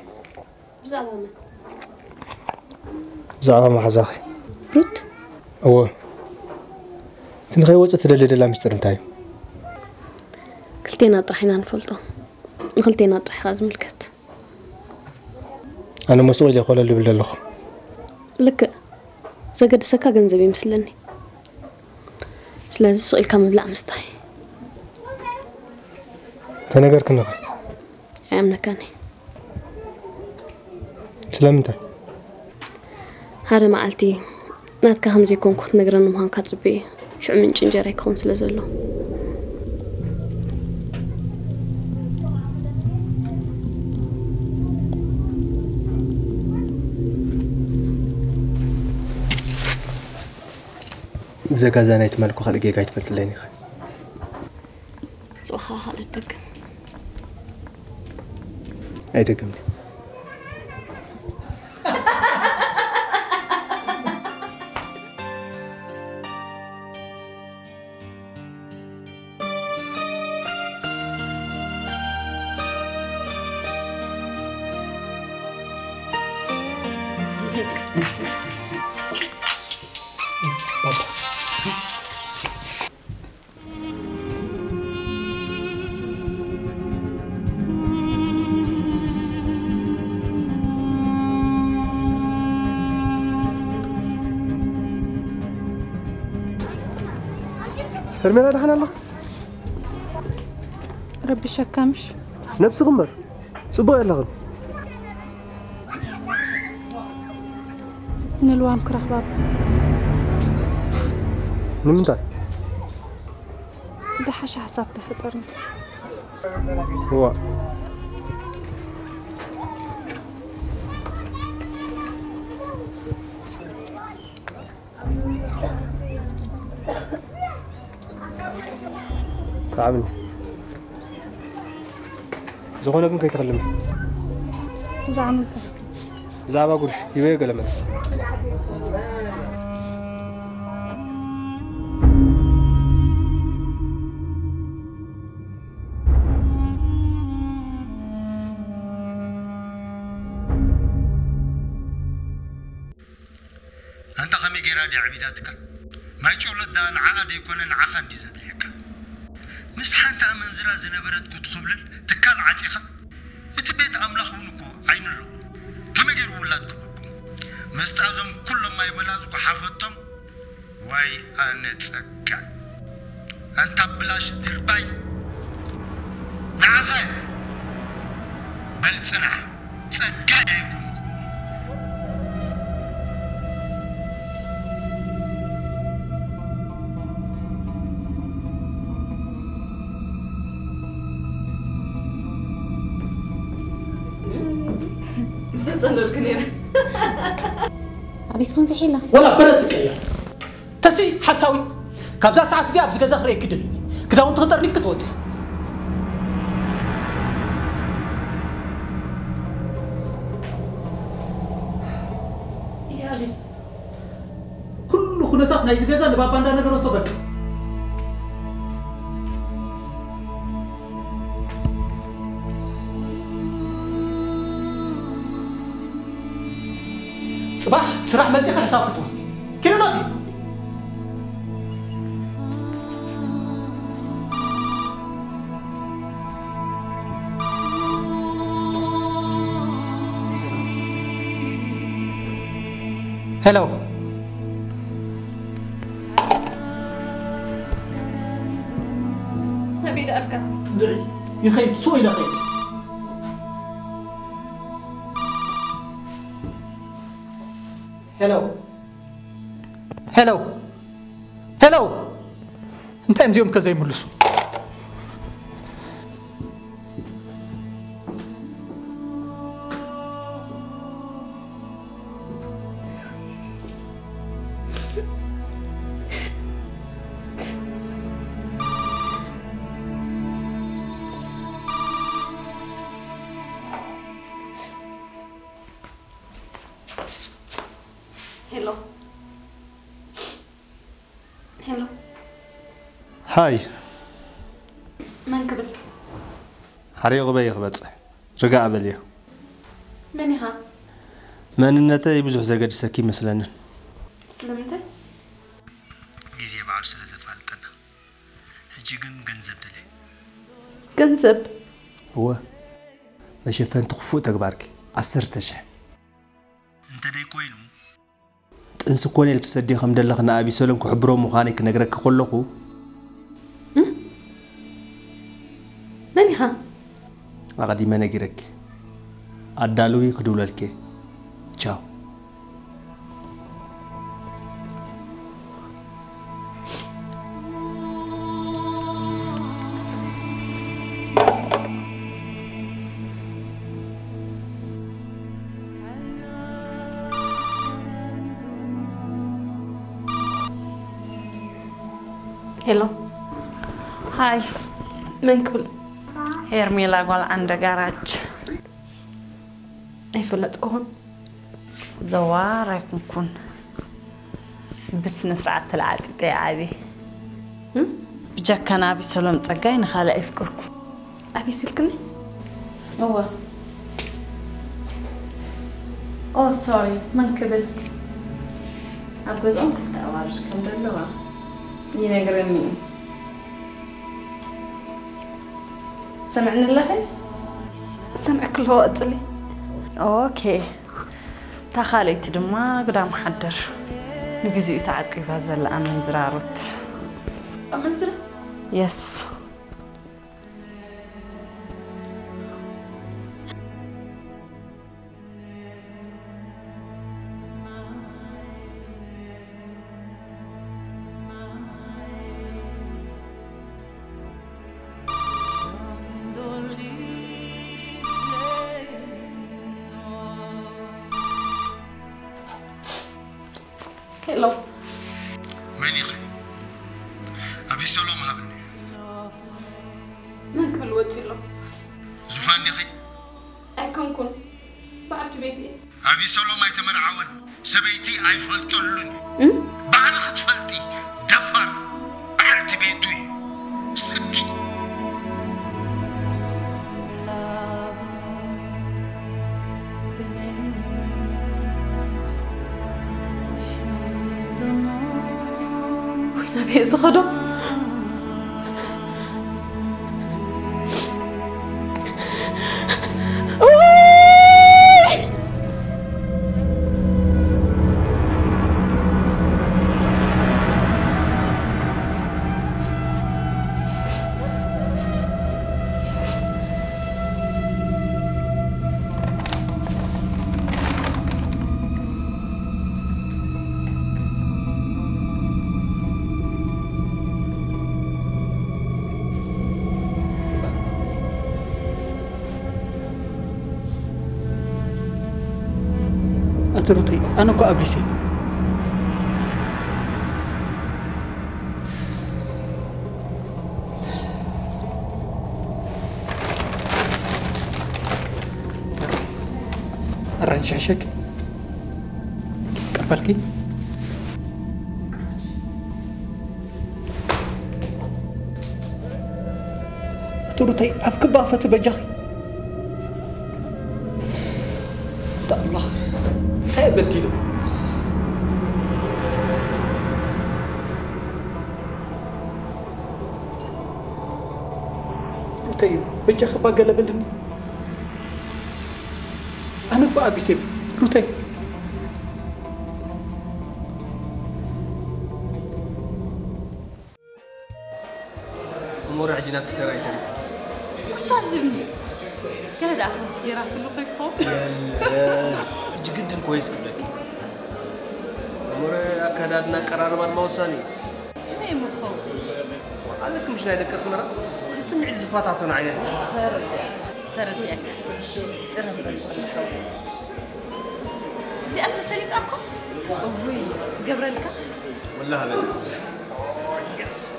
زعما ما حزاخي روت هو تنخي وصت دلدلا مستر نتاي كلتينا طرحنا نفلطو نخلتينا طرح خاز ملكت انا مسؤول يا خول اللي بالله لك زقد سكا ገንዘብ ይመስለኒ ስለዚህ ስለ ከመብላ መስታይ ተነገርክና አምነካኒ ስለምንታ ሃረ ማልቲ ናትካ ከምዚ ኮንኩት ነገረን ምሃን ካጽቢ ሽዑ ምንጭ እንጀራ ይኮን ስለዘሎ زكازانيت مالكو خلقي قاعد تفتليني أيتكمل هرمينا دحنا الله ربي شكامش نفس غمر صبغ يلا غد نلوام كره بابا نمتى ده حاجة حساب تفطرني هو صعبني زغونا كن كي تكلمي زعمت زعما قرش يبي قلمه أنت خمي جرادي عبيداتك ما يقول الدان عاد يكون عخان دي زاد ليك مس حانت منزرا زنبرت كنت خبل تكال عتيخه اتبيت املاخ ونكو عين له كما يجروا ولادكم مستعزم كل ما يبلازكو حافتهم واي انا تصقع انت بلاش ترباي نعفه بل صنع تصقعكم مستنزل كنير أبي سبون زحيلة ولا برد كيا تسي حساوي كابزا ساعات زياب زي كذا خريك كده كده وانت تقدر نفك توتي يا ليس كل خناتنا إذا كذا نبغى باندا نقرأ توبك صباح سرح ملزق حسابك توصي كده نادي هلو نبيل ألقى يخيل سوء إلى غير هلو هلو هلو انت امزيهم كذا يملسوا هلو هلو هاي من قبل حريق بيخ بصح رجع بليه منها مننته يبزح زقد سكي مثلا سلامته ጊዜ ባል ስለዘፋልጠና እጅግን ገንዘብ ደለ ገንዘብ هو መሸፈን ትخفو ተግባርክ 10,000 እንተ ደይ ኮይኑ ጥንስ ኮነ ልትሰዲ ከም ደለኽና አቢ ሰሎም ክሕብሮ ምዃነይ ክነግረክ ከለኹ منها أقدم نجرك أدلوي خدولك تشاو هلو هاي من قبل هيرميلا قول عند جراج أيفلت كون زوار يكون بس نسرع تلعب عادي بجاكنا أبي سلام تجاين خالق يفكركم أبي سلكني هو سوري من كبل أبغى أقول تعارش كم دلوا ينقرني سمعنا اللحن سمعك له أطلي أوكي تخاليت دما قدام حدر نجزي تعقي هذا الأمن زرارت أمن زرار يس هلو من يخي أبي سلام هابني من قبل وجهي له زفان يخي أكون كون بعد بيتي أبي سلام يتمر عون سبيتي أيفل تلوني بعد خطفتي دفر بعد بيتي سكي بيزغدو أتروتي أنا كو أبيسي الرنش عشك قبلكي أتروتي أفكبا فتبجخي الله هاي بديله طيب بجخ باقلب لني أنا بقى بيسيب روتي أمور عجينات كتير أي تنف تعزمني كان دافع سيارات اللي قيتهم جدا كويس قبلك أمور أكادنا قرار ما موساني إيه مخو عليك مش نايدك اسمنا نسمع زفاتاتنا عينك ترديك ترم بالخو زي أنت سليت أكو أوي سجبر لك والله لا يس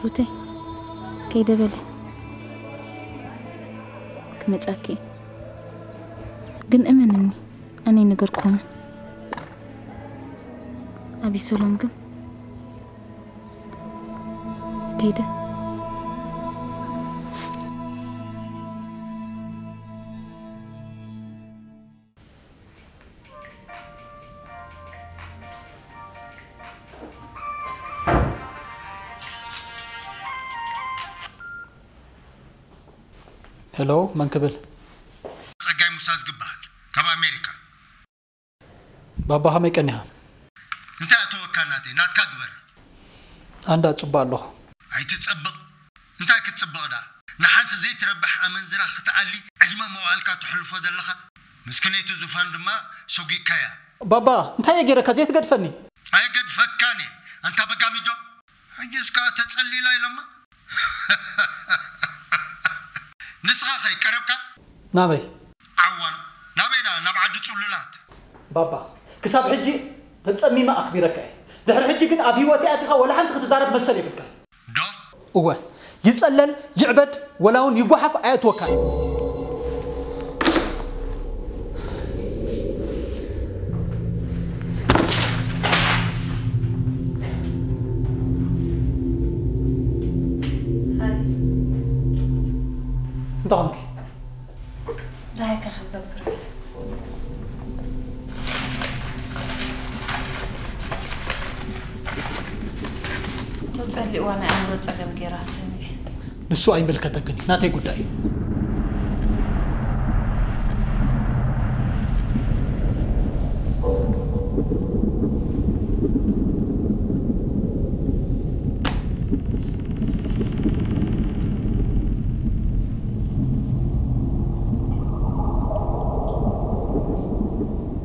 روتي كيدا بالي كمتاكي جن امنني اني نغركم ابي سلام جن كيده هلو من قبل صقاي موسى زغبال كاب امريكا بابا همي قنيها انت اتوكلناتي ناتكا غبر አንዳ ጽባለሁ አይትጽብቅ እንታ ክትጽብቅዳ ንሓንቲ ዘይትረብሕ ኣመንዝራ ክትዓሊ ዕድመ መዋዕልካ ትሕልፎ ዘለኻ ምስክነይቱ ዙፋን ድማ ሰጊካያ ባባ እንታይ የገረካ ዘይት ገድፈኒ ኣይገድፈካኒ አንታ በጋሚዶ አንየስካ ተጸሊላ ይለማ ንስኻ ኸይ ቀረብካ ናበይ ዓዋን ናበይዳ ናብ ዓዲ ጽሉላት ባባ ክሳብ ሕጂ ተጸሚማ ኣኽቢረካ دحر حجي كن أبي وتأتيها ولا حنت ختزارب مسألة بك. دا. هو يتسلل يعبد ولاون يقحف آيات وكان. هاي. دامك. رايك أخبرك. تصلي وانا عمرو تصقم كراسني نسو اي ملكتكني ناتي غداي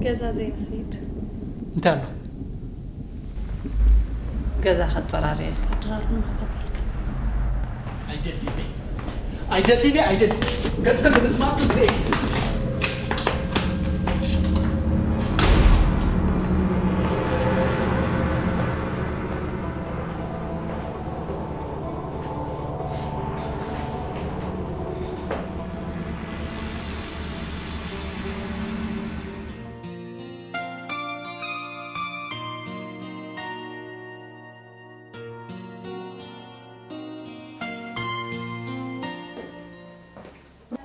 كذا زين خيد انت له كذا خطراري خطرارنا አይደልኝ ገጽከን በመስማት ነው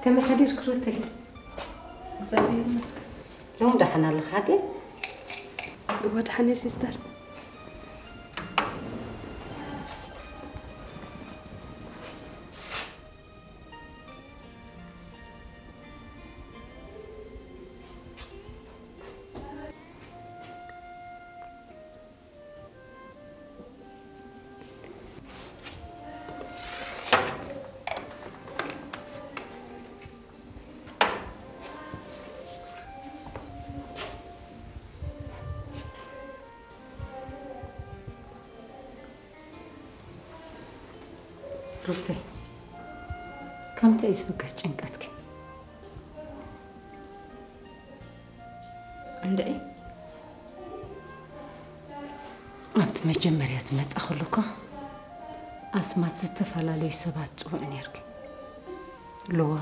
كم حدير كرتلي زبير مسك لو مدحنا الخاتم ودحنا سيستر روتي كم تأسبك ጭንቀትك عندي أبت مجمريا سمعت أخلوك أسمعت زتفلالي سبات صوع نيرك لوا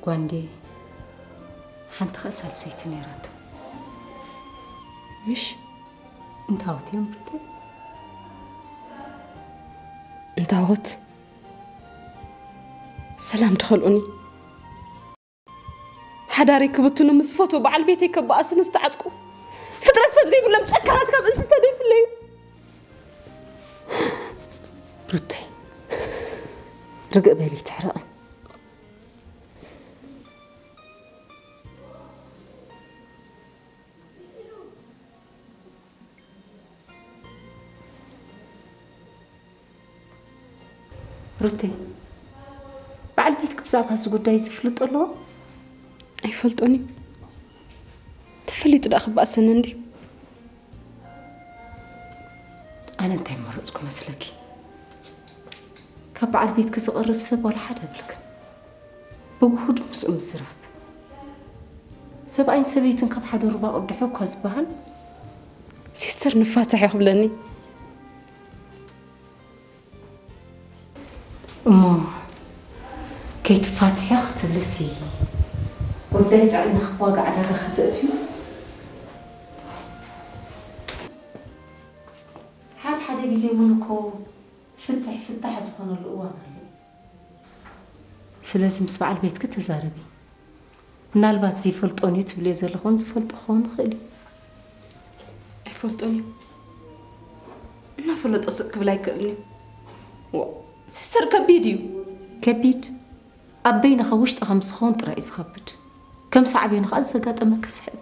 غواندي حنت خسال سيت نيرات مش انت هوتي أمرتي انتهت سلام دخلوني حداري كبتنو مسفوتو بعل بيتي كبأس نستعدكو فترة سبزي ولا متأكرات كم انسى سديف لي ردي رقق بالي تحرق ردي بعد بيتك بزعب هسه قداي يزفلط له أيفلطوني تفليت الأخ بأسن عندي أنا انتي مرزكم مسلكي كبعد بيتك صغرب سب ولا حدا بلك بوجود مسؤول الزراب سبعين سبيتن كب حدا ربع قدحو كزبهن سيستر نفاتح يقبلني كيت فاتحة تلسي وديت عنا خواق على خطأتي حال حدا جزي منكو ፍታሕ ዝኾነሉ እዋን ኣሎ ስለዚ ምስ በዓል ቤትክ ተዛረቢ ምናልባት ዘይፈልጦን እዩ ትብልዮ ዘለኹን ዝፈልጦ ክኸውን ይኽእል እዩ ኣይፈልጦን እዩ እናፈለጦ ስቕ ክብል ኣይክእልኒ ሲስተር ከቢድ እዩ ከቢድ ኣብ በይንኻ ውሽጢ ከም ዝኸውን ጥራይ እዩ ዝኸብድ ከም ሳዕቤን ከዓ ዘጋጠመካ ስሕብ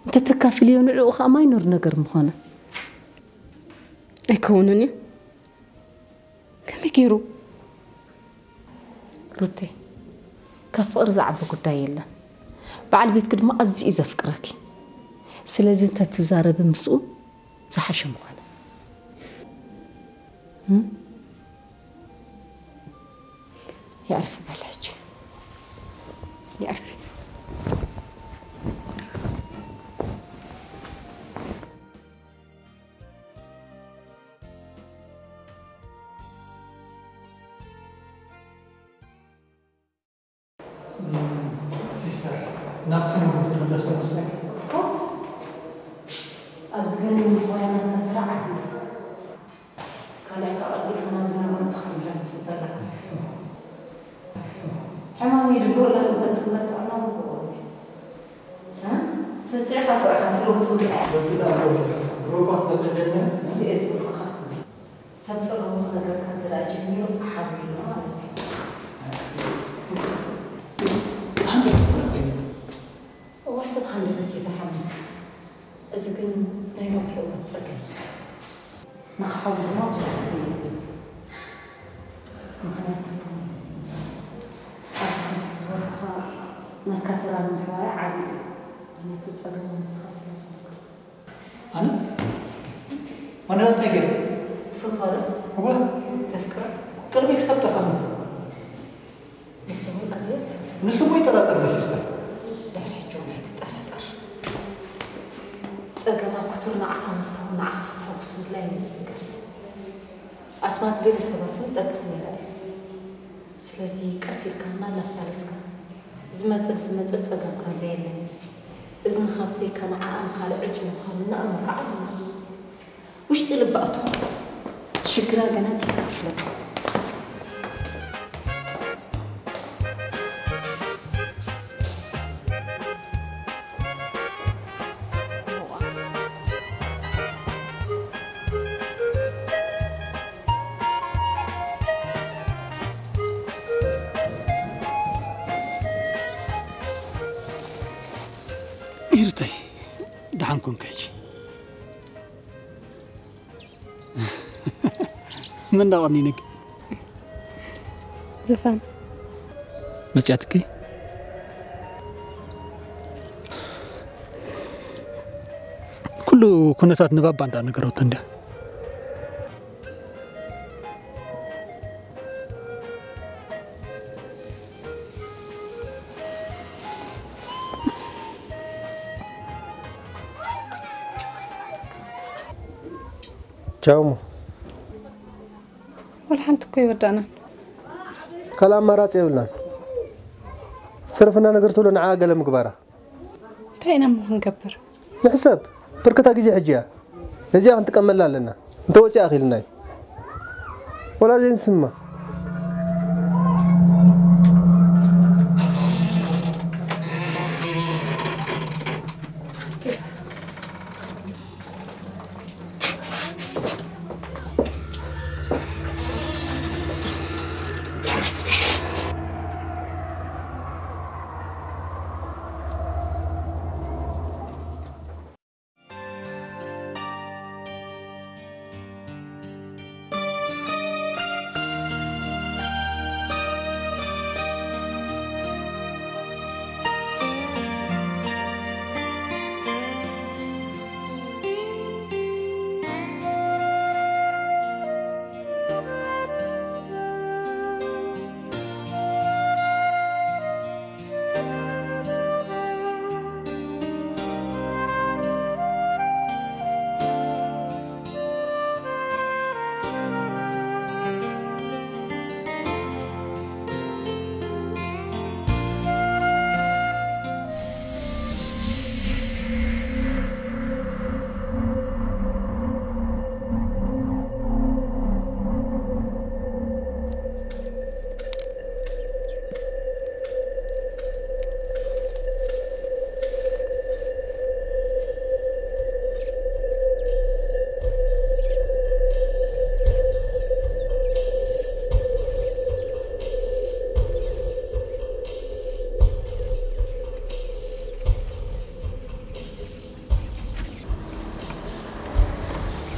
እንተተካፍልዮ ንዕኡ ከዓ ማይኖር ነገር ምኾነ ኣይከውንን እዩ ከመይ ገይሩ ሩቴ ካብ ፍቕሪ ዝዓቢ ጉዳይ የለን በዓል ቤትክ ድማ ኣዝዩ እዩ ዘፍቅረኪ ስለዚ እንተትዛረቢ ምስኡ ዝሓሸ ምኾነ يعرف بلاج يعرف سيستر نابتن تمدرسو مسلك خلاص أزغن من خوينا تترعى كلا كأرض ما زمان تخدم لا تصدق حمامي يقول لازم تسمت أنا بقول ها سسرح أبو أخذ لهم طول بتدا روبوت بالجنة سيز بالخا سبصرهم خلق كتراجمي حبيبي مالتي وصل خلي بنتي زحمة إذا كن لا يروح لو تسكن ما حاول ما بزح زين ما خليته أنت زورها نكتر المحور عالي أنا تتصل ونسخس لازم أنا لا تجري تفضل هو تفكر قلبك سب تفهم نسوي أزيد نسوي يتراتر يا سيستر لا رجعوا ما يتطرطر تسقى كتور نعخا مفتاح نعخا فتح بسم الله ينسب قس أسمعت قلي سباتون تقسني رأي سلازي كأسير كنا لا سالسك زمت أنت متت تسقى كم زين إذن خابزي كان عام خالع عجم خالنا أمر عالنا وش تلبقته شكرا قناتي كفلت إيرتي دعنكم كيجي من داوني نك زفان مچاتك كله كنتات نباب عند نغروت انده جاومو والحمد كوي ودانا كلام مرات يقولنا صرفنا نقرتو لنا عاقل مقبره تاينا نكبر نحسب بركتا جيزي حجيا نزيا انت كمل لنا انت وسي اخي لنا ولا زين سما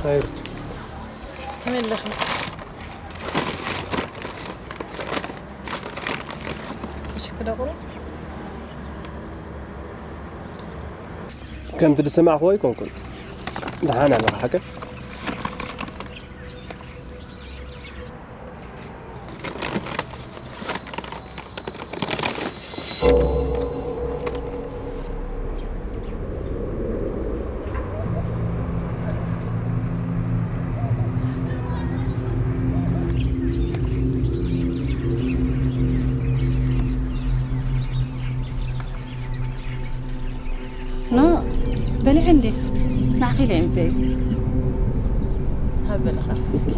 خيرت كمل لخي ايش كده قول كنت تسمع اخوي كون دحان على حكى لا بلي عندي نعخي لي انتي هبل خرفك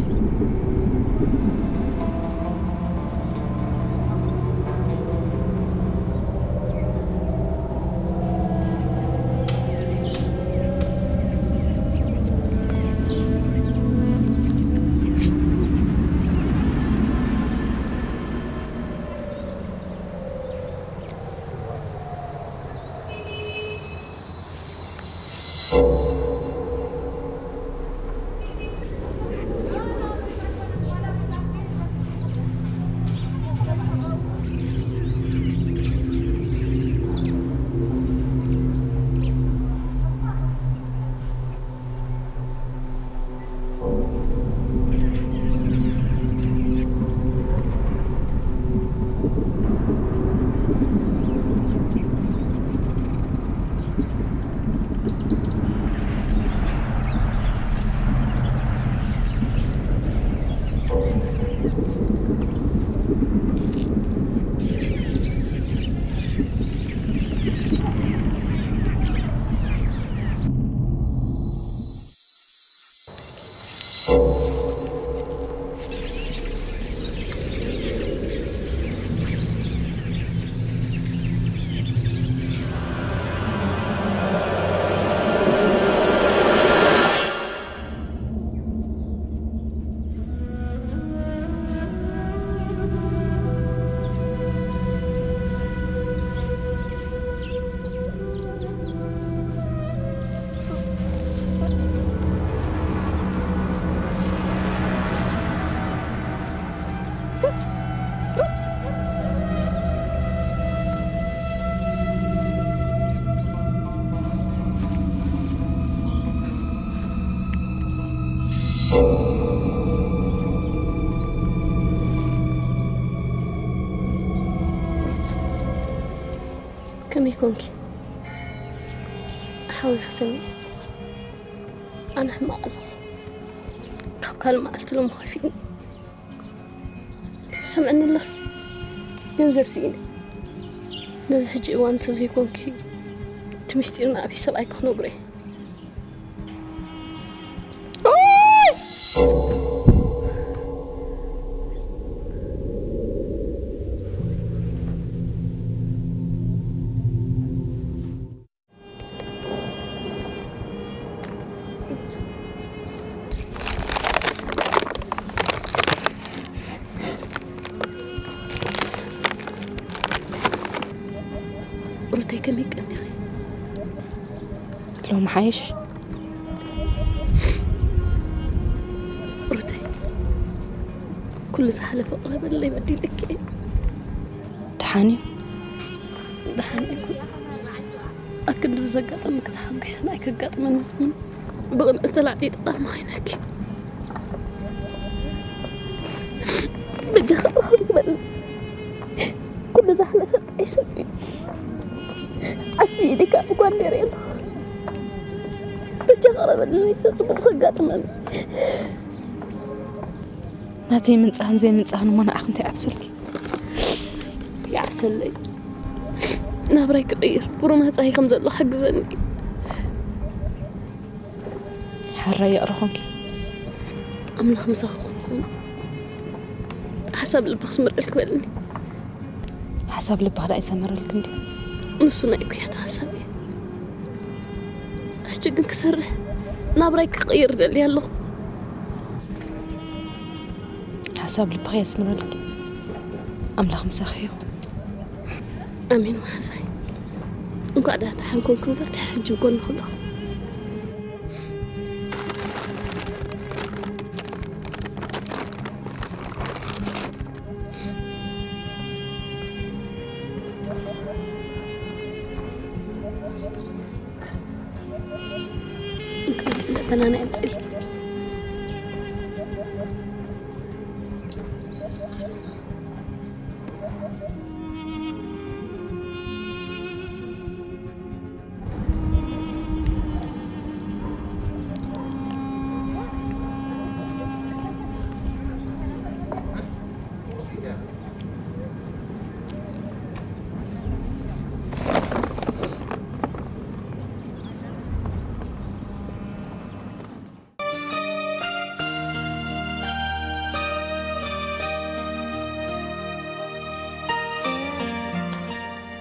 كم يكونك أحاول حسني أنا حماق الله كلمة قلت لهم خايفين سمعني الله ينزل سيني نزل هجي وانت زي كونك تمشتيرنا أبي سبعي كخنو بري روتي كم يقني خي لو محايش روتي كل زحلة فقرة بالله يبدي لك إيه دحاني يكون أكد بزقات أمك تحقش أنا أكد من زمن بغن أطلع دي تقام عينك بجي خلاص بل كل زحلة فتحي سبي عسبي ديك أبقى نيرين بجي خلاص بل نيسا زقات من ناتي من صحن زي من صحن وما أنا أخنتي أبسلكي يا أبسلي نابراي كبير برومها صحي كم زلو حق زني حرايا أروحنك أملا خمسة خون حسب البخس مرقلك بلني حسب لبها لا يسمر لك ندي نسونا يكويات حسابي حجق انكسره نابراي كغير دلي هاللغ حسب لبها يسمر لك أملا خمسة خيو أمين وحسين وقاعدة أتحمكم كم برتاح جوكون خلق بنانا يمسل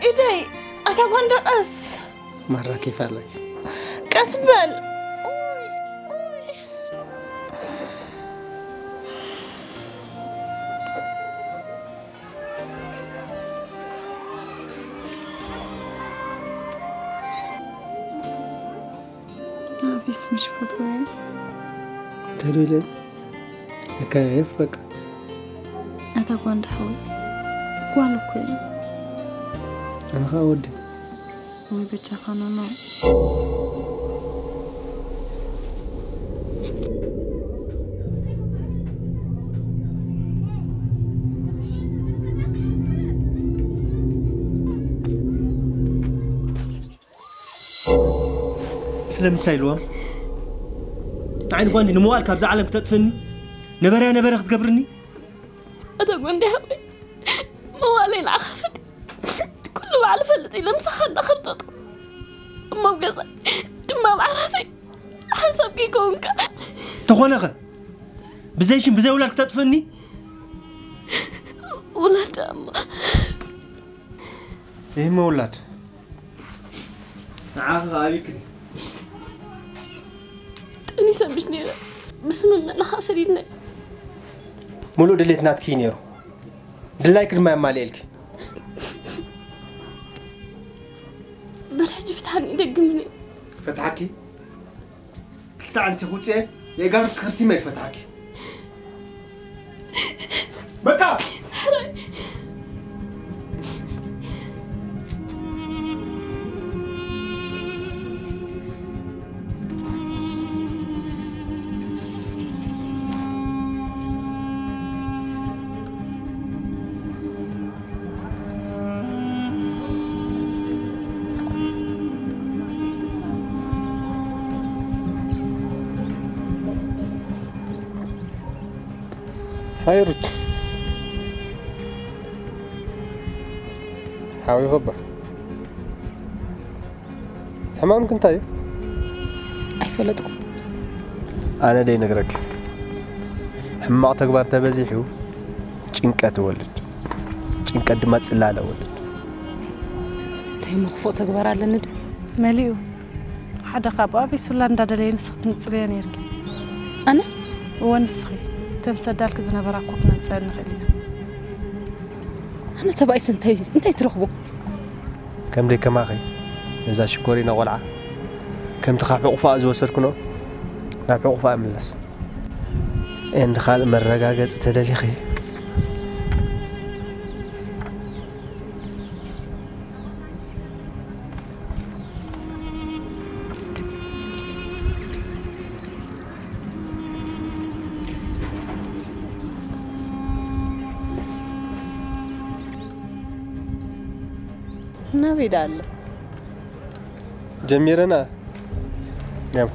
إيدي أتاقون دقس مرة كيف لك كسبل أبيس مش فضوي تلو لي كيف بك أتاقون دحوي قوالو كوي أنا خاودي ويبتشا خانانو سلمتاي لوام عين قواندي نموال كابز عالم تطفني نبرة تقبرني أتاقون دحوي موالين عخفتي كله على فلتي لمسخن دخلتك أما بقصة دما بعرفي حسب كي كونك تخونك بزيشن بزي ولك تطفني ولاد أما إيه ما ولاد نعم غالي كده أني سبشني بسم الله خاسرين مولو دليتنا تكينيرو دلايك ما ماليلك بالحج فتحني دقمني فتحكي قلت انت خوتي يا قارب كرتي ما يفتحكي بقى هاي رد حاوي غبة حمام كنت هاي أي فلتكم أنا دي نقرك حماق تكبر تبزيحو چنكة تولد چنكة دمات سلالة ولد تاي مخفو تكبر على ند مليو حدا قابو أبي سولان دادلين نسخت نتصريان يركي أنا ونسخي تنسدالك زنبرا كوكنا نتسال نخلينا أنا تبعي انتي ترخبو كم دي كماخي إذا شكورينا ولعة كم تخاف عقفاء زوسركنو نعب عقفاء ملس إن دخال مرقاقز تدليخي نبي دال جميرنا نعم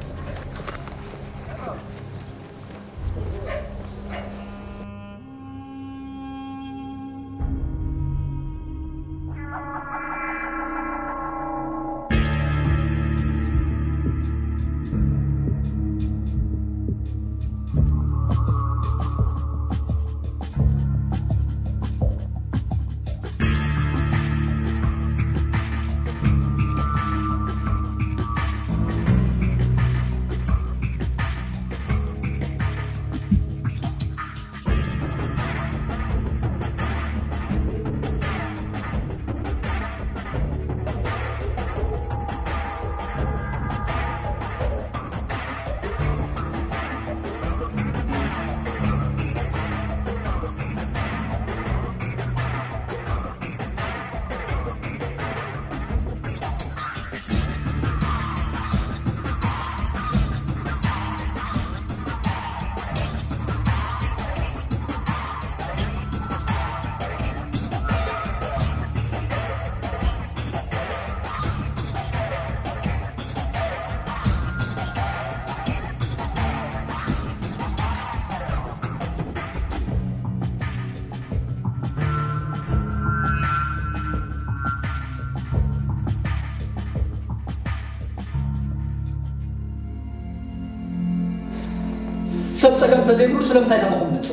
سب صقم تزيبل سلمتاي نمخم نص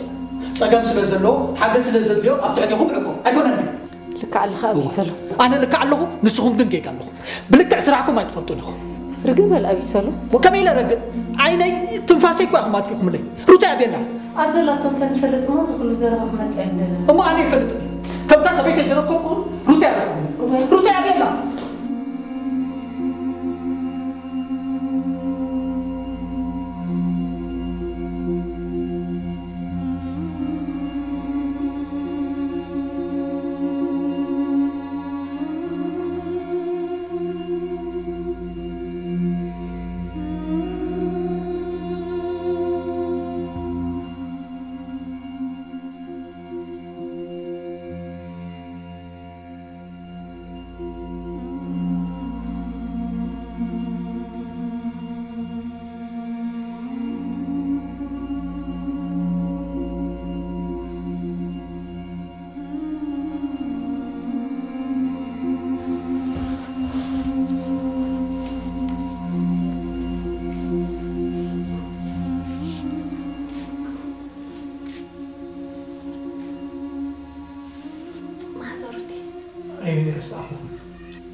صقم سلازلو حاجه سلازليو ابتعتيهم عقو ايكونن لك على ابي سلو انا لك علىه نسخم دنجيك علىه بلك سرعكم ما تفلطونكم رقب الابي سلو وكم الى رقب عيني تنفاسي كو اخمات فيكم لي روتا بينا ابزلاتهم تنفلط ما زغل زرب احمد عندنا هم اني فلط كم تاع سبيت يجربكم روتا بينا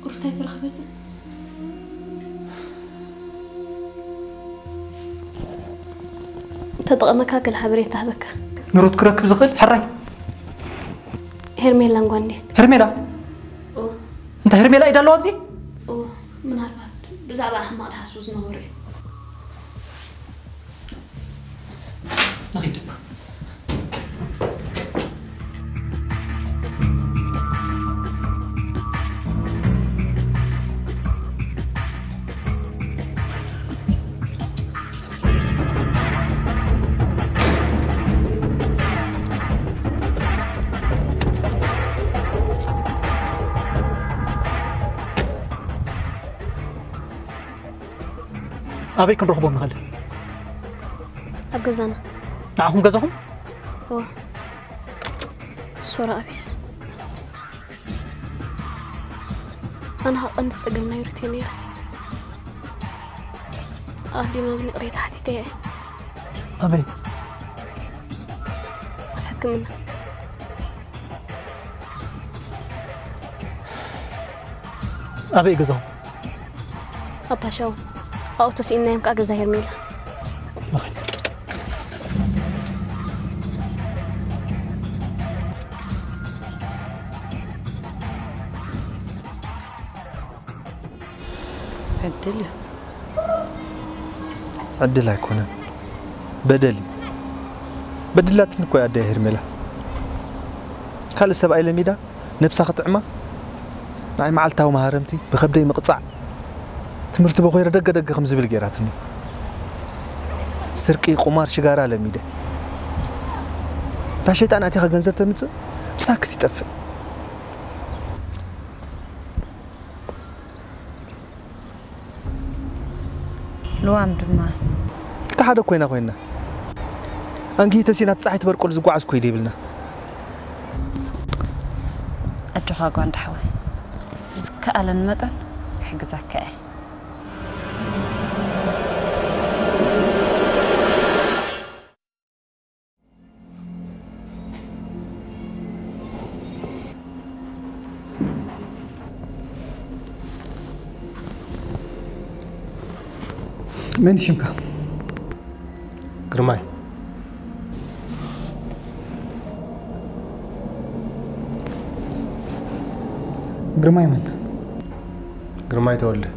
ورتاي ترخبت تطقمك الحبريت هبك نروت كركب زخل حراي هرميلا نغوندي هرميلا انت هرميلا يدالو ابزي من هالبات بزعبا حماد حسب زنوري نغيد أبيك نروحوا بهم غدا. أبجزنا. معهم جزهم؟ صورة أبيس. أنا حقنت أجمع يرتيني. أهدي ما بني قريت حتى تاعي. أبي. حكمنا. أبي جزهم. أبا شو. أو تسئلنا يمكن أجا زهير ميلا. مخي. عدل هيكون بدلي بدلات نكو يا دهير ميلا خالي سبعي لميدا نفسها خطعمة ناي معلتها ومهارمتي بخبدي مقطع تمرت بغير دق خمس بالجيراتني سرقي قمار شجارة لميدا تاشيت أنا أتيها جنزب تمت ساكت يتفق لو عم دما تحدى كوينا أنجي تسينا بصحيت بركول زقوا عسكوي ديبلنا أتوها قاند حوي زكاء لنمتن حق زكاء من شمكا قرماي قرماي من قرماي تولي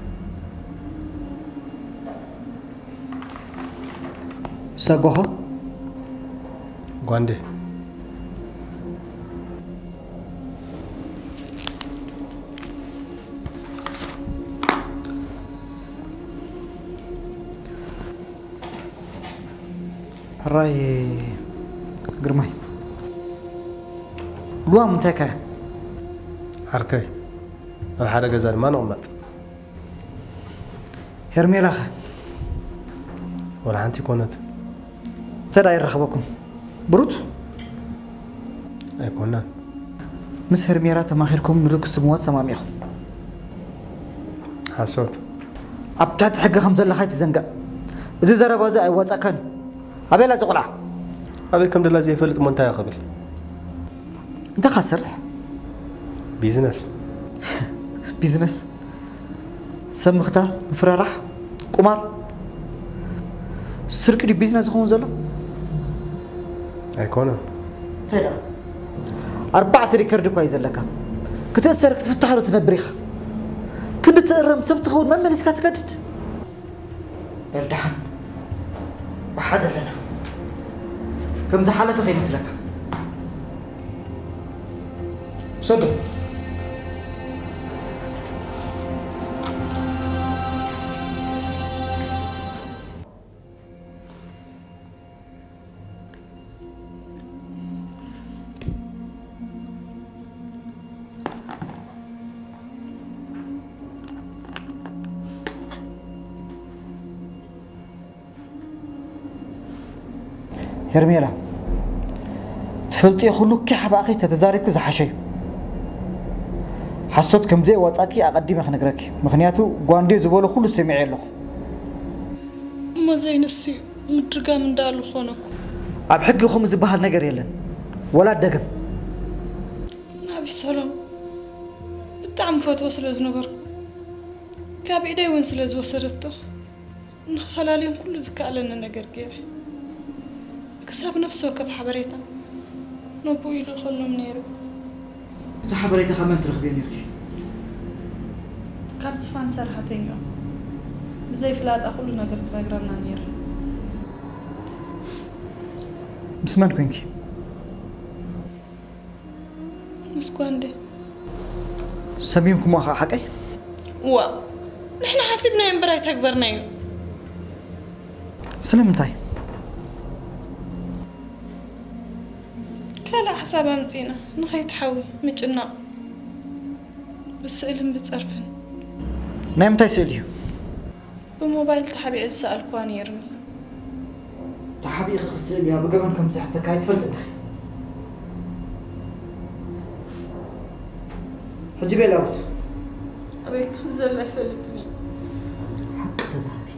ساقوها غواندي راي قرماي لوا منتكا حركي الحاجة جزال ما نقمت هرميلا ولا أنتي كونت ترى يرخبكم بروت أي كونان مس هرميلا تماخركم نرك سموات سماميخم حسوت أبتعت حق خمسة لحيت زنقة إذا زرب هذا أي واتأكل أبيلا زقرا أبي كم دلا زي فلت منتهى قبل أنت خسر بيزنس بيزنس سم ختار فرارح قمار سرق دي بيزنس خون زلو أيكونا تيدا 4 ريكورد كويس لك كتأثر كتفتح له تنبريخ كنت تقرم سبت خون ما ملس كاتكدت بردحن وحدا لنا كم زحلة في مسلك صدق هرميلا تفلتي خلو كحب أخي تتزارب كذا حشي حسيت كم زي واتساكي أقدم خنقرك مخنياتو قاندي زبالو خلو سمعي له ما زي نسي مترقا من دالو خونك أب حقي خمس بحال نقر يلن ولا دقم نبي سلام بتعم فوت وصل زنبر كاب إيدي ونسل وصلته نخفل عليهم كل ذكاء لنا نقر غيره كسب نفسه كيف حبريته نبو إلى خلو منيرو تحبريته خمان ترخبين يركي كاب زفان سرحتين يوم بزي فلاد أقول نقر تفاقرنا نير بسمان كوينكي نسكوان دي سميمكم واخا حقي وا نحن حاسبنا ينبراي تكبرنا يوم سلامتاي كلا حساب أمزينا نخيت حوي مجنا بس إلهم بتصرفن نايم تاي سأليو بموبايل تحبي عز سأل كوان يرمي تحبي أخي خسئليها بقبل كم صحتك هاي تفلت أخي حجبي الأوت أبيك كمزل فلتني حق تزهبي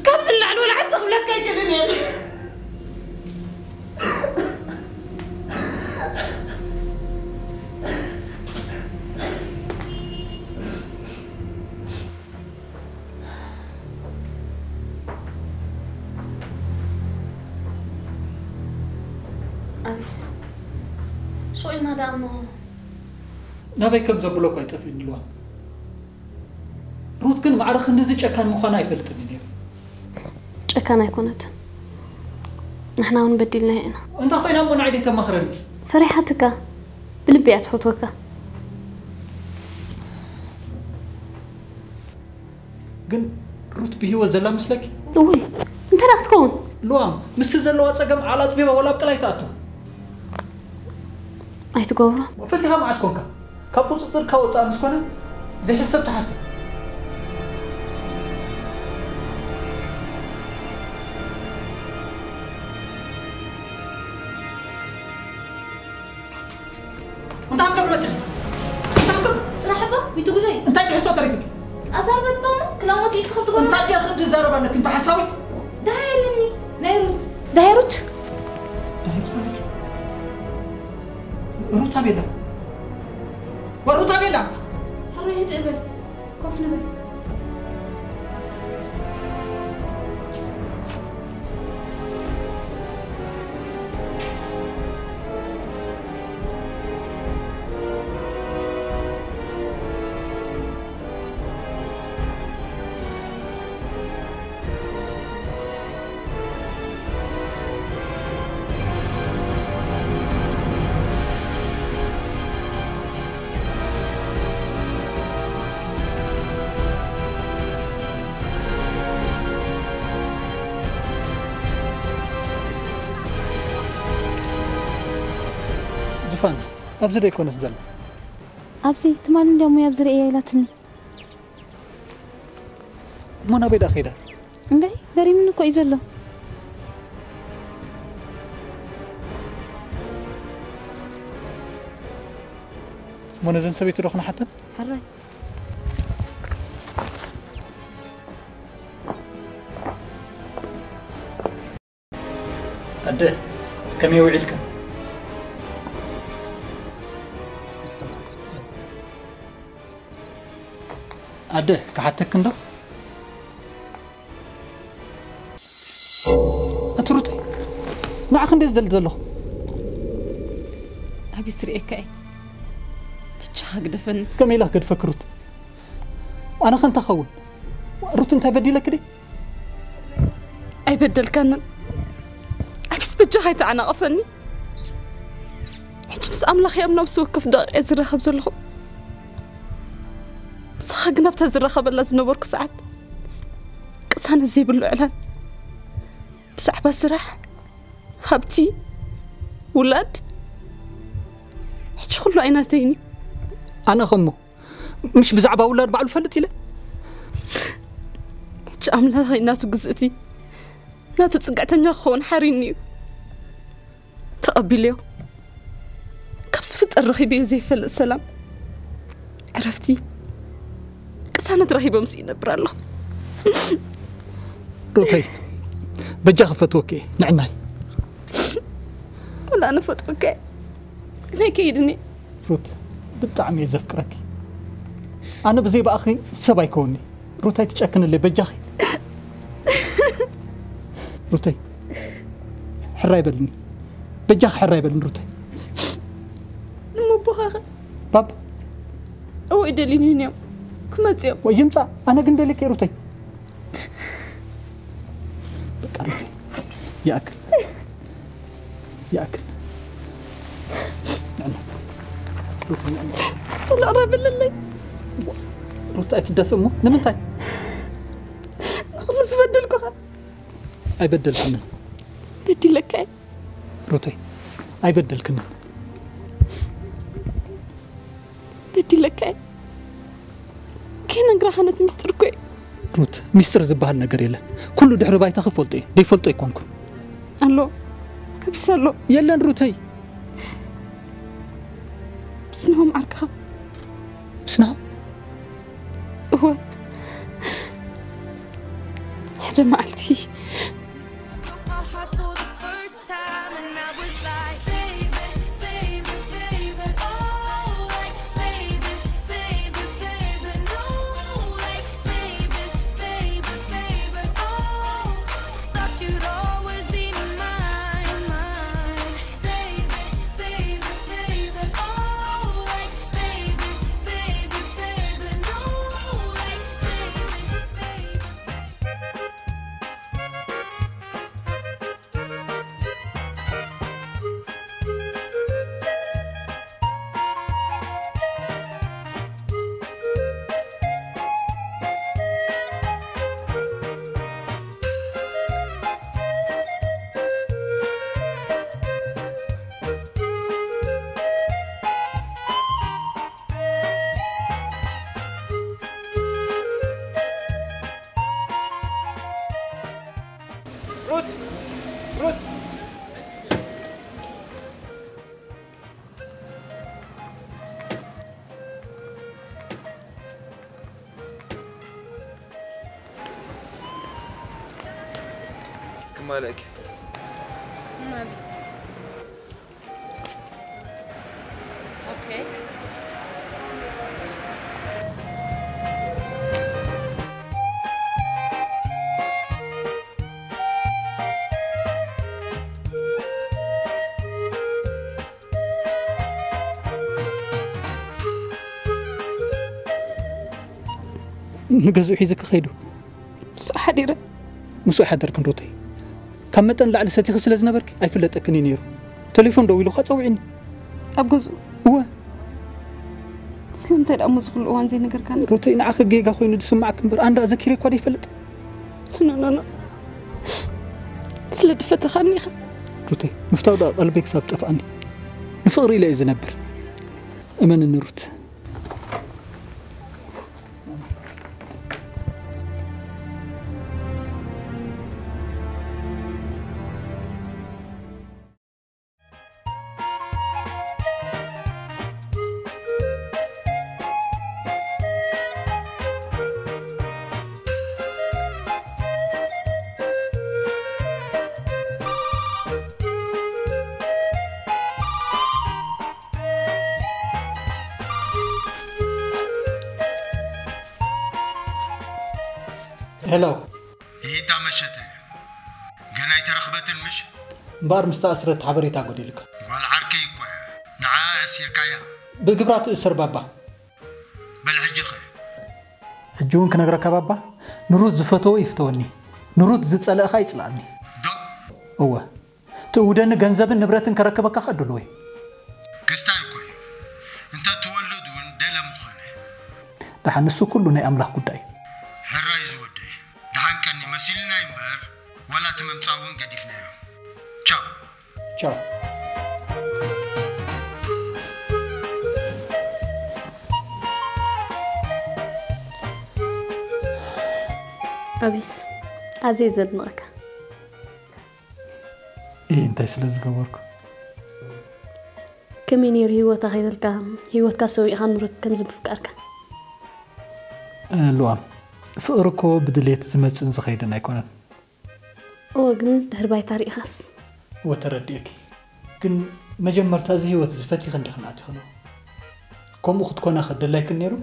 كمزل العنول عد خبلك كاجلني أبيس سؤالنا دامو نبي كم زبلوك يتفين الوا روت كن معرخ نزج كان مخنا يفلت مني كان يكونت نحن ونبدلنا هنا انت خوينا من عيدي تمخرني فريحتك بلبي أتفوتوك قن روت به وزلا مسلك وي انت راح تكون لوام مس زلوا تصقم على طبيبه ولا بقلايتاتو أي تقوله فتيها مع سكونك كابو تصير كوصا مسكونه زي حسب تحسب انت عم متى انت عم صراحة بتقولي انت ايش حسوا طريقك أزار بتبون كلامك ايش تخبط تقول انت عندي اخذ زارب انك انت حساويت ده هيلني نيروت روت هبيلا وروت هبيلا حري هيد قبل كوف نبل زفان أبزر يكون الزل أبزي تمام اليوم يا أبزر إيه لاتني ما نبي دخيله داري منك إيزله ما نزل سويت روحنا حتى حري أده كم يوعدك أده كحتك عنده أتروتي ما عخن زلزله أبي سريك أي بتشخ قدفن كم يلا قد فكرت أنا خنت أخون روت أنت بدي لك دي أي بدل كان أبيس بجهاي تعنا أفني حجمس أملخ يا منو سوق داق أزر خبز لهم صخقنا بتزر خبر لازم نبرك ساعات كسان زي بالإعلان بسحب السرح حبتي ولاد حج كله عيناتيني أنا خمو مش بزعبة أولاد بعلو فلتي له حج أملا هاي ناتو قزتي ناتو تسقعتني أخوان حاريني تقبليو كبس فت الرخيبي زي فل السلام عرفتي كسانة رهيبة مسينة برالله روتي بجا خفتوكي نعناي ولا أنا فتوكي كنا كيدني روت بالطعم يزفكرك أنا بزي بأخي سبا يكوني روتي تشكن اللي بجاخي روتي حراي بلني بجاخ حراي بلني روتي نمو بخاخ باب أو إدليني اليوم كما تيوم ويمسا أنا قندلك يا روتي بقى روتي يأكل يأكل نعم روتي نعم طلع رابل للي روتي تدفمو نمنتاي خلص بدلكو خا أي بدل كنا بدي لك أي روتي أي بدل كنا بدي لك أي كينا نقرأ خانة مستر كوي روت مستر زبال نقر يلا كله دحر باي تاخذ فولتي دي فولتي يكونكم ألو بس ألو يلا روتي بس نهم عركها بس نهم هو حدا ما قلتي روت روت كمالك اوكي نجزو حيزك خيدو مسو حديرة مسو حدركن روتي كم متن لعل ستي خسل زنبرك أي فلتكني نيرو تليفون دويلو خاصوعيني أبغزو هو سلمت الأمو زغل وان زي نقر كان روتي نعخ جيجا خوينو دسمعك مبر أنا أذكرك كوادي فلت نو سلد فتخاني خ روتي مفتاح قلبك سابت أفاني نفقري لا إذا نبر أمان النروت هلو إيتا مشته جناي ترخبتن مش مبار مستأسرت حبريتا قولي لك والعركي كوي نعا أسير كايا بقبرات أسر بابا بالعجخة الجون كنقرأ بابا نروت زفتو يفتوني نروت زت سأل أخي يطلعني هو تودن جنزب النبرة كركبك خدلوي كستاي كوي انت تولد وندل مخانه دحن السو كله أملاح قداي حراي زودي دحن كني مسيلنا ينبر ولا تممصاون قديفنا تشاو تشاو أبيس عزيز ادناك إيه أنت سلز جبرك كمين يري هيوتا خيبلك هيوتا سوي خنرت كم زب فكرك لوام فقركو بدليت زمت زخيدنا يكونن وقن دهرباي تاريخ خاص وترديك كن مجمرت هذه هيوت زفتي خندي خناتي خنو كم أخت كنا خد الله يكنيرو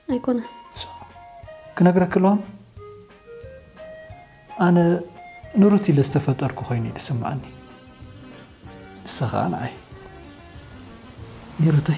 أيكونه كنقرأ لوام أنا نورتي لاستفتركو خيني تسمعني السخان عي يرتي